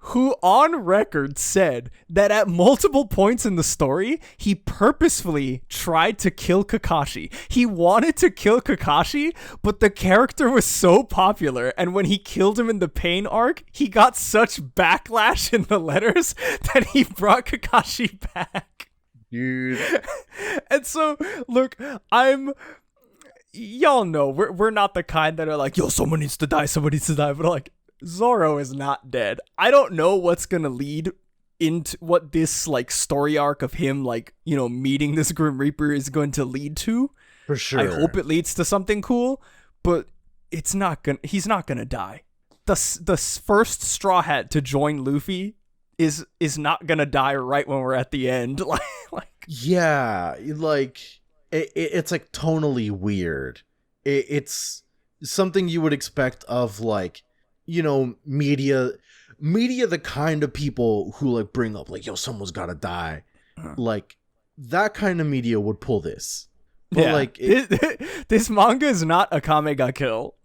who on record said that at multiple points in the story, he purposefully tried to kill Kakashi. He wanted to kill Kakashi, but the character was so popular, and when he killed him in the Pain arc, he got such backlash in the letters that he brought Kakashi back. Dude. And so, look, y'all know, we're not the kind that are like, yo, someone needs to die, but like, Zoro is not dead. I don't know what's gonna lead into what this like story arc of him, like, you know, meeting this Grim Reaper is going to lead to. For sure. I hope it leads to something cool, but he's not gonna die. The first Straw Hat to join Luffy is not gonna die right when we're at the end. like yeah, like it's like tonally weird. It's something you would expect of like, you know, media, the kind of people who like bring up like, yo, someone's gotta die. Like, that kind of media would pull this. But like, this manga is not a Kame ga Kill.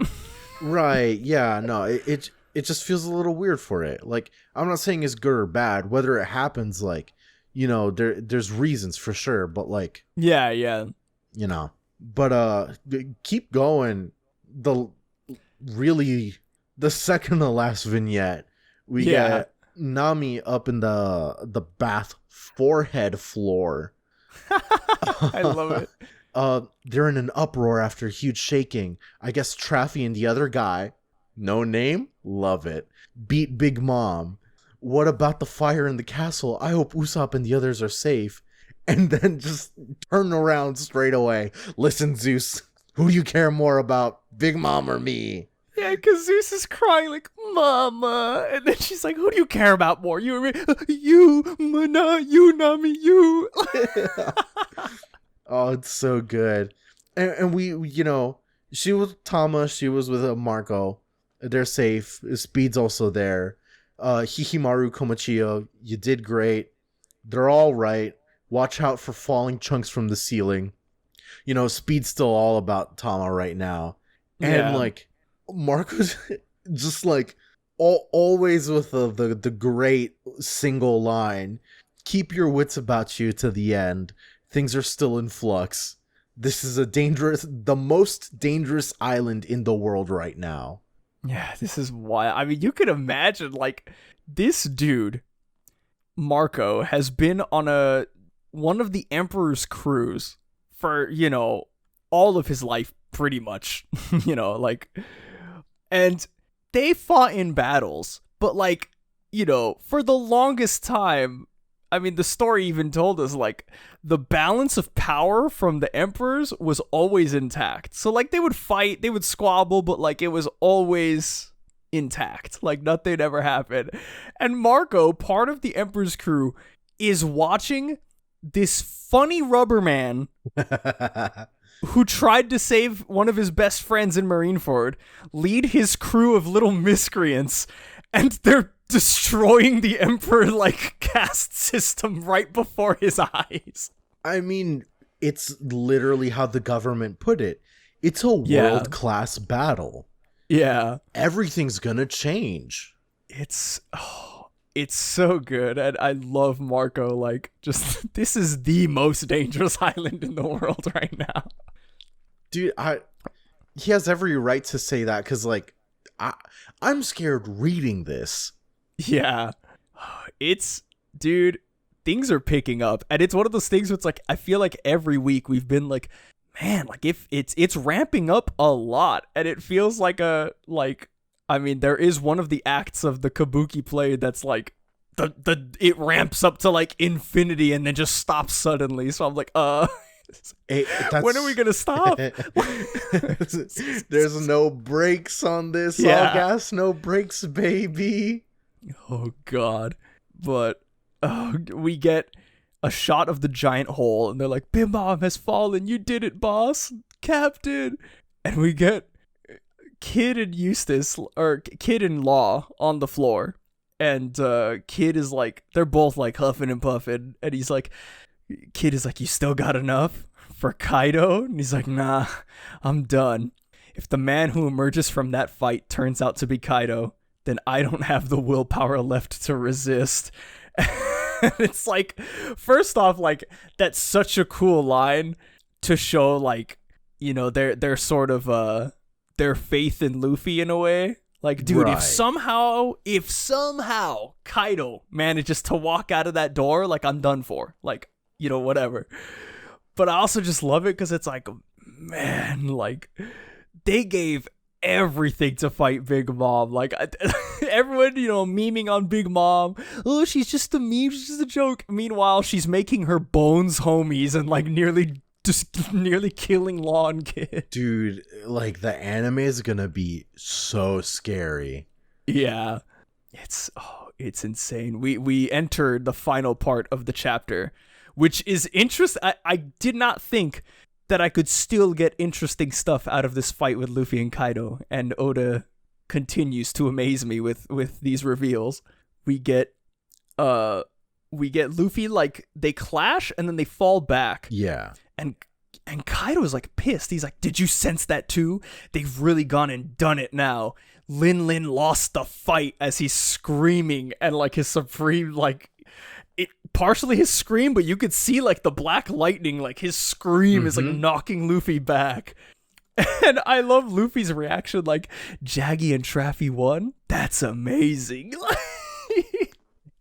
Right, yeah, no, it just feels a little weird for it. Like, I'm not saying it's good or bad, whether it happens, like, you know, there's reasons for sure, but like, yeah, you know, but keep going. the really the second to last vignette, we get Nami up in the bath forehead floor. I love it. They're in an uproar after a huge shaking. I guess Traffy and the other guy, no name, love it, beat Big Mom. What about the fire in the castle? I hope Usopp and the others are safe. And then just turn around straight away. Listen, Zeus, who do you care more about, Big Mom or me? Yeah, because Zeus is crying like, Mama. And then she's like, who do you care about more? You or me? You, Mana, you, Nami, you. Oh, it's so good. And we, you know, she was with Tama, she was with Marco. They're safe. Speed's also there. Hihimaru, Komachiyo, you did great. They're all right. Watch out for falling chunks from the ceiling. You know, Speed's still all about Tama right now. And like, Marco's just like always with the great single line. Keep your wits about you to the end. Things are still in flux. This is the most dangerous island in the world right now. Yeah, this is wild. I mean, you could imagine, like, this dude, Marco, has been on one of the Emperor's crews for, you know, all of his life, pretty much. You know, like, and they fought in battles, but, like, you know, for the longest time, I mean, the story even told us, like, the balance of power from the emperors was always intact. So, like, they would fight, they would squabble, but, like, it was always intact. Like, nothing ever happened. And Marco, part of the emperor's crew, is watching this funny rubber man who tried to save one of his best friends in Marineford lead his crew of little miscreants, and they're destroying the Emperor, like, caste system right before his eyes. I mean, it's literally how the government put it. It's a world-class battle. Yeah. Everything's gonna change. It's so good, and I love Marco. Like, just, this is the most dangerous island in the world right now. Dude, he has every right to say that, because, like, I'm scared reading this. Yeah. Dude, things are picking up, and it's one of those things where it's like, I feel like every week we've been like, man, like, if it's ramping up a lot, and it feels like I mean, there is one of the acts of the Kabuki play that's like, it ramps up to, like, infinity and then just stops suddenly, so I'm like, when are we gonna stop? There's no brakes on this. All gas, no brakes, baby. Oh god. But we get a shot of the giant hole, and they're like, Bim Bam has fallen, you did it, boss, Captain. And we get Kid and Eustace, or Kid and Law, on the floor, and Kid is like, they're both like huffing and puffing, and he's like, Kid is like, you still got enough for Kaido? And he's like, nah, I'm done. If the man who emerges from that fight turns out to be Kaido, then I don't have the willpower left to resist. It's like, first off, like, that's such a cool line to show, like, you know, their sort of their faith in Luffy in a way. Like, dude, right. if somehow Kaido manages to walk out of that door, like, I'm done for. Like, you know, whatever. But I also just love it because it's like, man, like, they gave everything to fight Big Mom. Like, everyone, you know, memeing on Big Mom. Oh, she's just a meme, she's just a joke. Meanwhile, she's making her bones homies and, like, nearly killing Law and Kid. Dude, like, the anime is gonna be so scary. Yeah. It's insane. We entered the final part of the chapter, which is interesting. I did not think that I could still get interesting stuff out of this fight with Luffy and Kaido, and Oda continues to amaze me with these reveals. We get Luffy, like, they clash and then they fall back. Yeah. And Kaido's like pissed. He's like, did you sense that too? They've really gone and done it now. Lin lost the fight, as he's screaming, and, like, his supreme, like, it partially his scream, but you could see, like, the black lightning, like, his scream is, like, knocking Luffy back. And I love Luffy's reaction, like, Jaggy and Traffy won? That's amazing.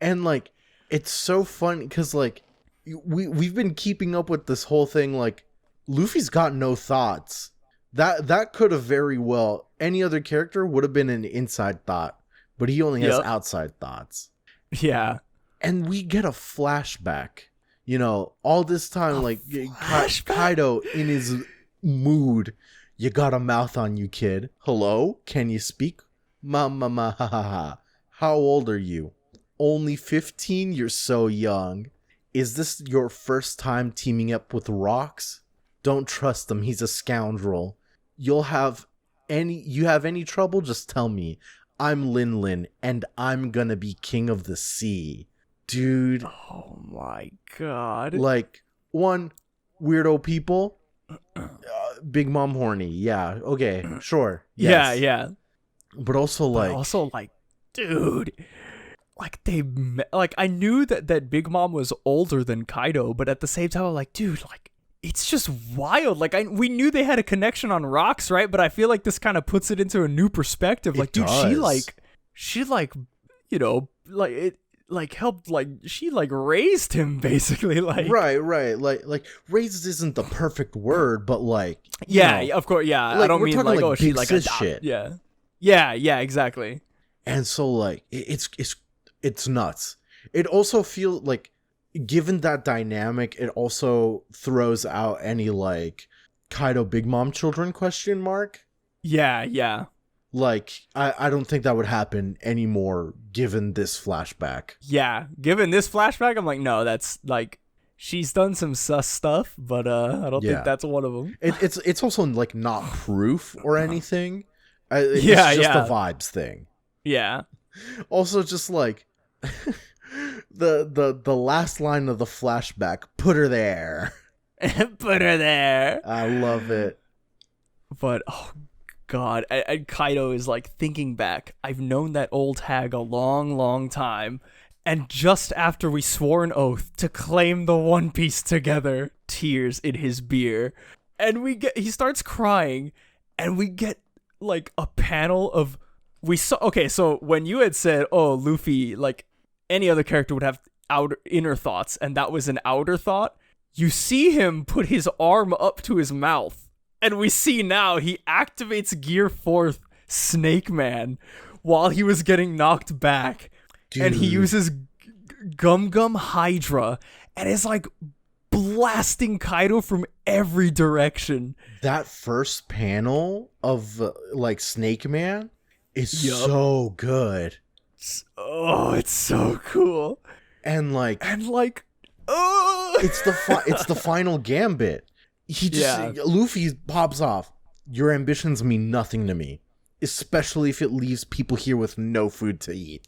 And like, it's so funny because like we've been keeping up with this whole thing. Like, Luffy's got no thoughts. That could have very well, any other character would have been an inside thought, but he only has outside thoughts. Yeah. And we get a flashback. You know, all this time, like, Kaido in his mood. You got a mouth on you, kid. Hello? Can you speak? Ha ha ha. How old are you? Only 15? You're so young. Is this your first time teaming up with Rocks? Don't trust him. He's a scoundrel. You have any trouble? Just tell me. I'm Lin Lin, and I'm gonna be king of the sea. Dude. Oh my god. Like, one, weirdo people. Big Mom horny. Yeah, okay, sure. Yes. Yeah. But also like, dude, like like I knew that Big Mom was older than Kaido, but at the same time I'm like, dude, like, it's just wild. Like, we knew they had a connection on Rocks, right? But I feel like this kind of puts it into a new perspective. Like, dude, she you know, like it like helped, like she like raised him basically, like right like raised isn't the perfect word, but like, you know, of course, yeah, like, I don't mean like, oh, she like shit. Yeah, exactly. And so like it's nuts. It also feels like, given that dynamic, it also throws out any like Kaido Big Mom children question mark. Yeah. Like, I don't think that would happen anymore given this flashback. Yeah, given this flashback, I'm like, no, that's like, she's done some sus stuff, but I don't think that's one of them. It's also like not proof or anything. It's just a vibes thing. Yeah. Also, just like the last line of the flashback, put her there. Put her there. I love it. But oh god, and Kaido is like thinking back. I've known that old hag a long time, and just after we swore an oath to claim the One Piece together, tears in his beer, and he starts crying, and we get like a panel of so when you had said, oh, Luffy, like any other character would have inner thoughts, and that was an outer thought, you see him put his arm up to his mouth. And we see now he activates Gear 4th Snake Man while he was getting knocked back. Dude. And he uses Gum Gum Hydra and is like blasting Kaido from every direction. That first panel of like Snake Man is so good. Oh, it's so cool. And like oh, it's the final gambit. Luffy pops off. Your ambitions mean nothing to me, especially if it leaves people here with no food to eat.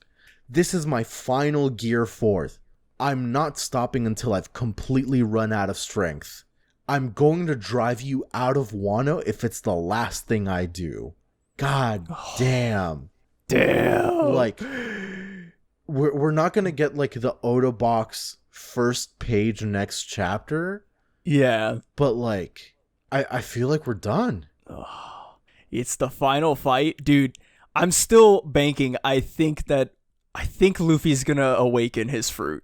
This is my final Gear 4th. I'm not stopping until I've completely run out of strength. I'm going to drive you out of Wano if it's the last thing I do. God damn. Damn. Like, we're not going to get like the Oda box first page next chapter. Yeah. But like, I feel like we're done. Oh, it's the final fight. Dude, I'm still banking. I think Luffy's gonna awaken his fruit.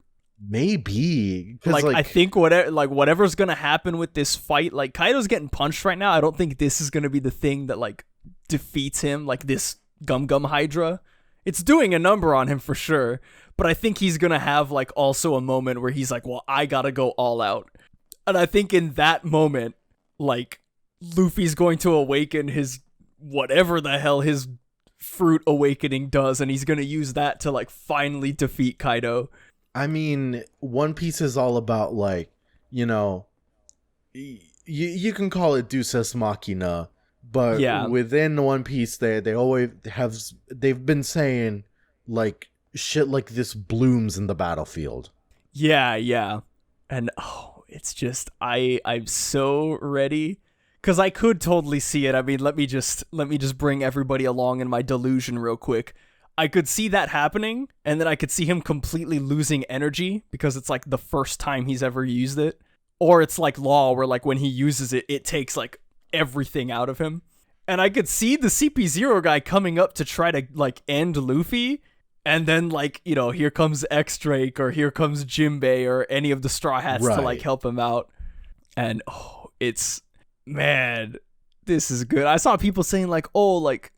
Maybe. Like, I think whatever's gonna happen with this fight, like Kaido's getting punched right now. I don't think this is gonna be the thing that like defeats him, like this Gum Gum Hydra. It's doing a number on him for sure. But I think he's gonna have like also a moment where he's like, well, I gotta go all out. And I think in that moment, like, Luffy's going to awaken his whatever the hell his fruit awakening does, and he's going to use that to, like, finally defeat Kaido. I mean, One Piece is all about, like, you know, you can call it Deus Ex Machina, but within One Piece, they always they've been saying, like, shit like this blooms in the battlefield. Yeah. And, it's just, I'm so ready, because I could totally see it. I mean, let me just bring everybody along in my delusion real quick. I could see that happening, and then I could see him completely losing energy, because it's like the first time he's ever used it. Or it's like Law, where like when he uses it, it takes like everything out of him. And I could see the CP0 guy coming up to try to like end Luffy. And then, like, you know, here comes X-Drake or here comes Jinbei or any of the Straw Hats to, like, help him out. And, man, this is good. I saw people saying, like, oh, like,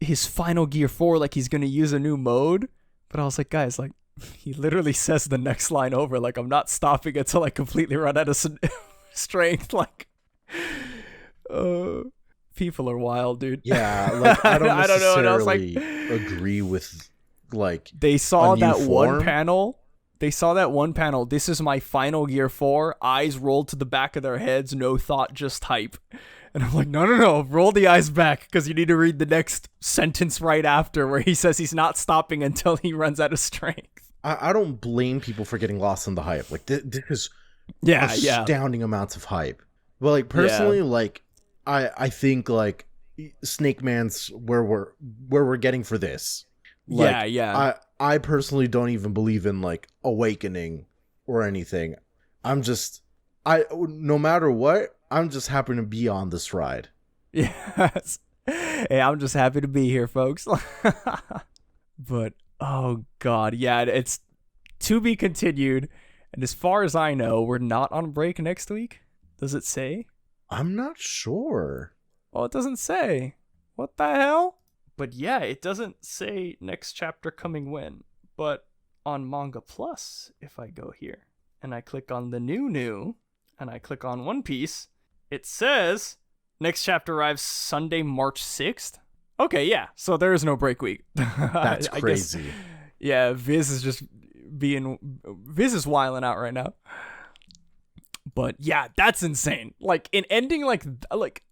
his final Gear 4, like, he's going to use a new mode. But I was like, guys, like, he literally says the next line over, like, I'm not stopping until I completely run out of strength. Like, people are wild, dude. Yeah, like, I don't I don't know. And I was like, agree with... like they saw that one panel. This is my final Gear 4. Eyes rolled to the back of their heads. No thought, just hype. And I'm like, no. Roll the eyes back because you need to read the next sentence right after where he says he's not stopping until he runs out of strength. I don't blame people for getting lost in the hype. Like this is astounding amounts of hype. But like personally, like I think like Snake Man's where we're getting for this. Like, I personally don't even believe in like awakening or anything. No matter what, I'm just happy to be on this ride. Yes. Hey, I'm just happy to be here, folks. But oh god, yeah, it's to be continued. And as far as I know, we're not on break next week. Does it say? I'm not sure. Well, it doesn't say. What the hell? But yeah, it doesn't say next chapter coming when. But on Manga Plus, if I go here and I click on the new and I click on One Piece, it says next chapter arrives Sunday, March 6th. Okay, yeah. So there is no break week. That's crazy. Guess, yeah, Viz is wilding out right now. But yeah, that's insane. Like in ending like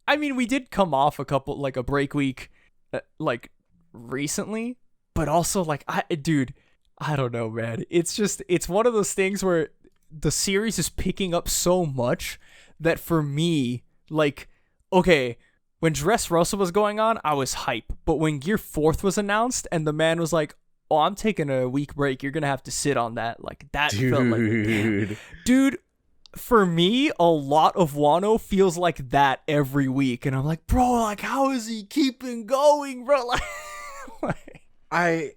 I mean, we did come off a break week like recently, but also like I don't know, man. It's one of those things where the series is picking up so much that for me, like, okay, when Dressrosa was going on, I was hype. But when Gear 4th was announced and the man was like, oh, I'm taking a week break, you're gonna have to sit on that. Like that felt like dude, for me, a lot of Wano feels like that every week. And I'm like, bro, like, how is he keeping going, bro? Like, I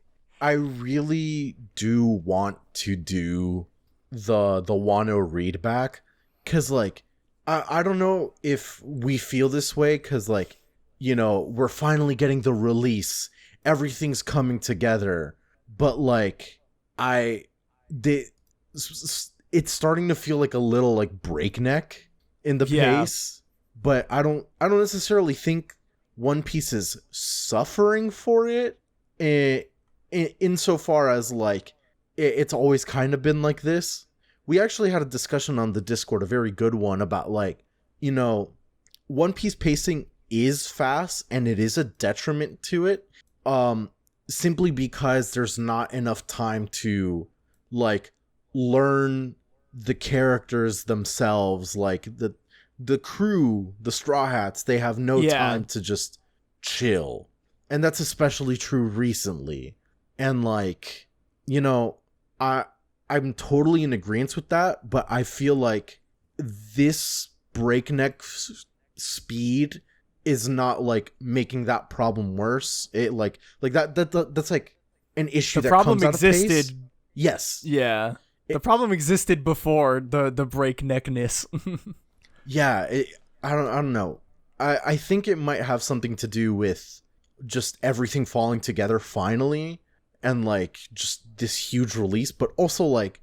really do want to do the Wano read back. Because, like, I don't know if we feel this way. Because, like, you know, we're finally getting the release. Everything's coming together. But, like, it's starting to feel like a little like breakneck in the pace, but I don't necessarily think One Piece is suffering for it insofar as like it's always kind of been like this. We actually had a discussion on the Discord, a very good one, about like, you know, One Piece pacing is fast and it is a detriment to it, simply because there's not enough time to like learn the characters themselves. Like the crew, the Straw Hats, they have no time to just chill. And that's especially true recently. And like, you know, I'm totally in agreement with that, but I feel like this breakneck speed is not like making that problem worse. It like that's like an issue that comes out of pace. The problem existed. Yes. Yeah. The problem existed before the breakneckness. Yeah, I don't know. I think it might have something to do with just everything falling together finally, and like just this huge release, but also like,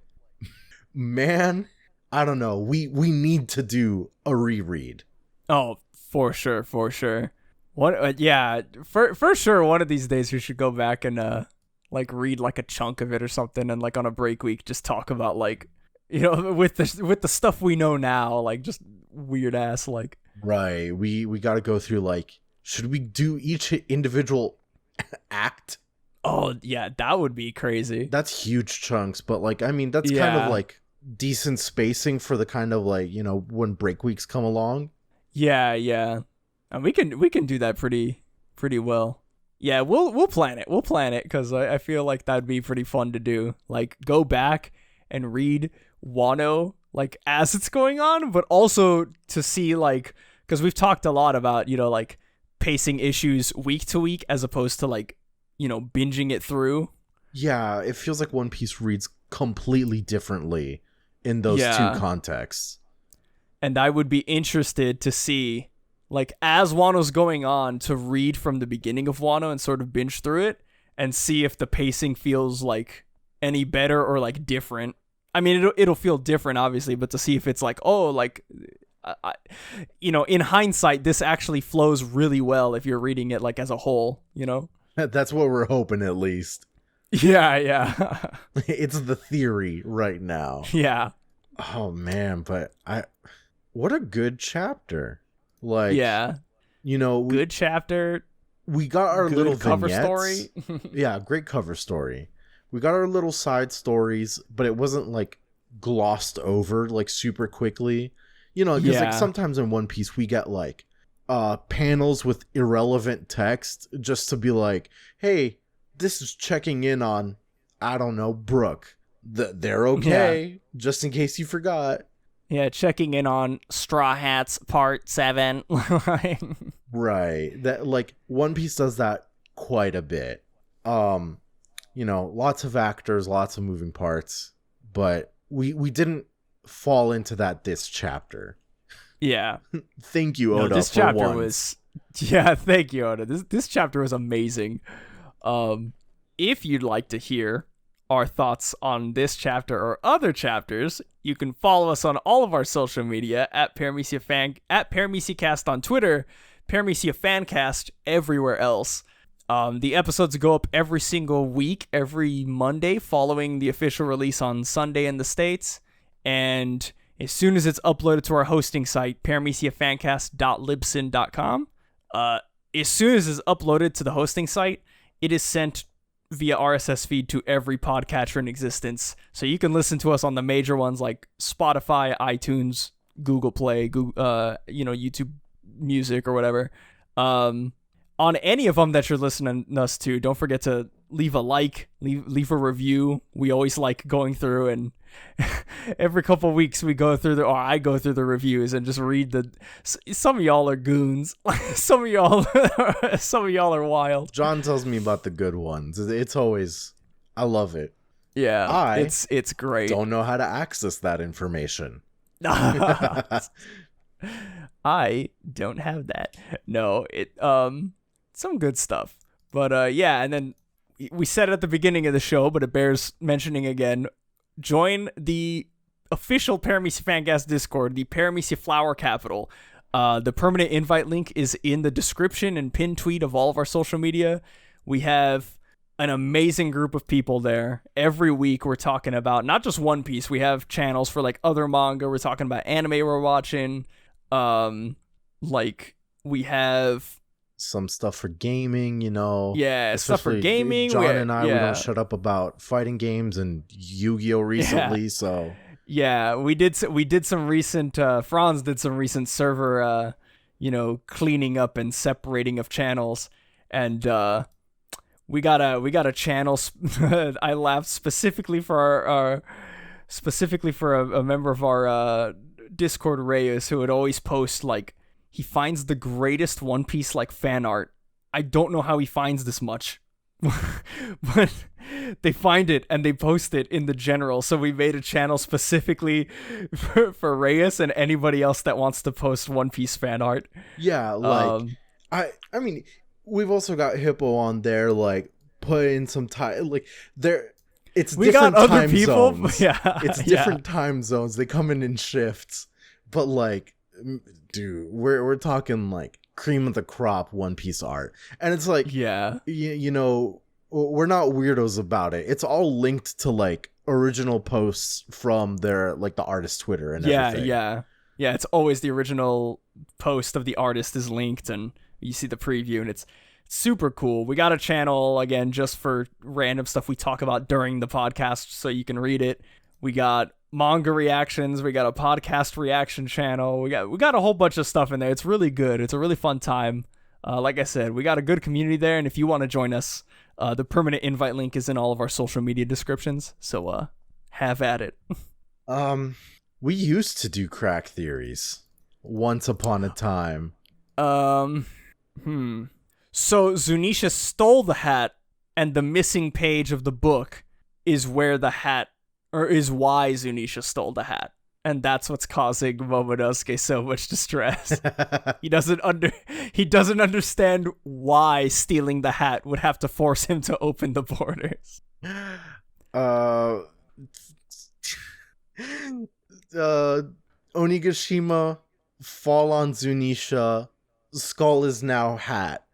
man, I don't know. We need to do a reread. Oh, for sure. What? Yeah, for sure. One of these days we should go back and like read like a chunk of it or something, and like on a break week just talk about like, you know, with the stuff we know now, like just weird ass like. Right. We got to go through like, should we do each individual act? Oh yeah, that would be crazy. That's huge chunks, but like, I mean, that's kind of like decent spacing for the kind of like, you know, when break weeks come along. Yeah, and we can do that pretty well. Yeah, we'll plan it. We'll plan it because I feel like that'd be pretty fun to do. Like, go back and read Wano like as it's going on, but also to see like, because we've talked a lot about, like pacing issues week to week as opposed to like, binging it through. Yeah, it feels like One Piece reads completely differently in those two contexts. And I would be interested to see, like, as Wano's going on, to read from the beginning of Wano and sort of binge through it and see if the pacing feels like any better or like different. I mean, it'll feel different, obviously, but to see if it's like, oh, like, in hindsight, this actually flows really well if you're reading it like as a whole, That's what we're hoping, at least. Yeah. It's the theory right now. Yeah. Oh man, but what a good chapter. Like, yeah, good chapter. We got our good little cover vignettes. Story. Yeah, great cover story. We got our little side stories, but it wasn't like glossed over like super quickly. Because like sometimes in One Piece we get like panels with irrelevant text just to be like, hey, this is checking in on, I don't know, Brooke. They're okay, just in case you forgot. Yeah, checking in on Straw Hats Part 7. Right. That, like, One Piece does that quite a bit. Lots of actors, lots of moving parts, but we didn't fall into that this chapter. Yeah. Thank you, Oda. This chapter was thank you, Oda. This chapter was amazing. If you'd like to hear our thoughts on this chapter or other chapters, you can follow us on all of our social media at Paramecia Cast on Twitter, Paramecia Fancast everywhere else. The episodes go up every single week, every Monday, following the official release on Sunday in the States. And as soon as it's uploaded to our hosting site, parameciafancast.libsyn.com, as soon as it's uploaded to the hosting site, it is sent via RSS feed to every podcatcher in existence. So you can listen to us on the major ones like Spotify, iTunes, Google Play, YouTube Music or whatever. On any of them that you're listening to us to, don't forget to leave a like, leave a review. We always like going through, and every couple of weeks I go through the reviews and just read some of y'all are goons. some of y'all are wild. John tells me about the good ones. It's always, I love it. Yeah, it's great. Don't know how to access that information. I don't have that. No, some good stuff. But and then we said it at the beginning of the show, but it bears mentioning again. Join the official Paramecia Fancast Discord, the Paramecia Flower Capital. The permanent invite link is in the description and pinned tweet of all of our social media. We have an amazing group of people there. Every week we're talking about not just One Piece. We have channels for like other manga. We're talking about anime we're watching. Like we have some stuff for gaming, Yeah, stuff for gaming. John and I, we don't shut up about fighting games and Yu-Gi-Oh! Recently, so... Yeah, we did some recent... Franz did some recent server, cleaning up and separating of channels. And we got a channel... I laughed specifically for a member of our Discord, Reyes, who would always post, like, he finds the greatest One Piece like fan art. I don't know how he finds this much, but they find it and they post it in the general. So we made a channel specifically for Reyes and anybody else that wants to post One Piece fan art. Yeah, like I mean, we've also got Hippo on there, like put in some time, like there. It's we different got other time people. Zones. Yeah, it's different time zones. They come in shifts, but like. Dude, we're talking like cream of the crop One Piece art, and it's like we're not weirdos about it. It's all linked to like original posts from their like the artist Twitter and everything. Yeah. It's always the original post of the artist is linked, and you see the preview, and it's super cool. We got a channel again just for random stuff we talk about during the podcast, so you can read it. We got manga reactions, we got a podcast reaction channel, we got a whole bunch of stuff in there. It's really good. It's a really fun time. Like I said, we got a good community there, and if you want to join us, the permanent invite link is in all of our social media descriptions, so have at it. We used to do crack theories. Once upon a time. So Zunisha stole the hat, and the missing page of the book is where the hat, or is why Zunisha stole the hat. And that's what's causing Momonosuke so much distress. He doesn't understand why stealing the hat would have to force him to open the borders. Onigashima fall on Zunisha. Skull is now hat.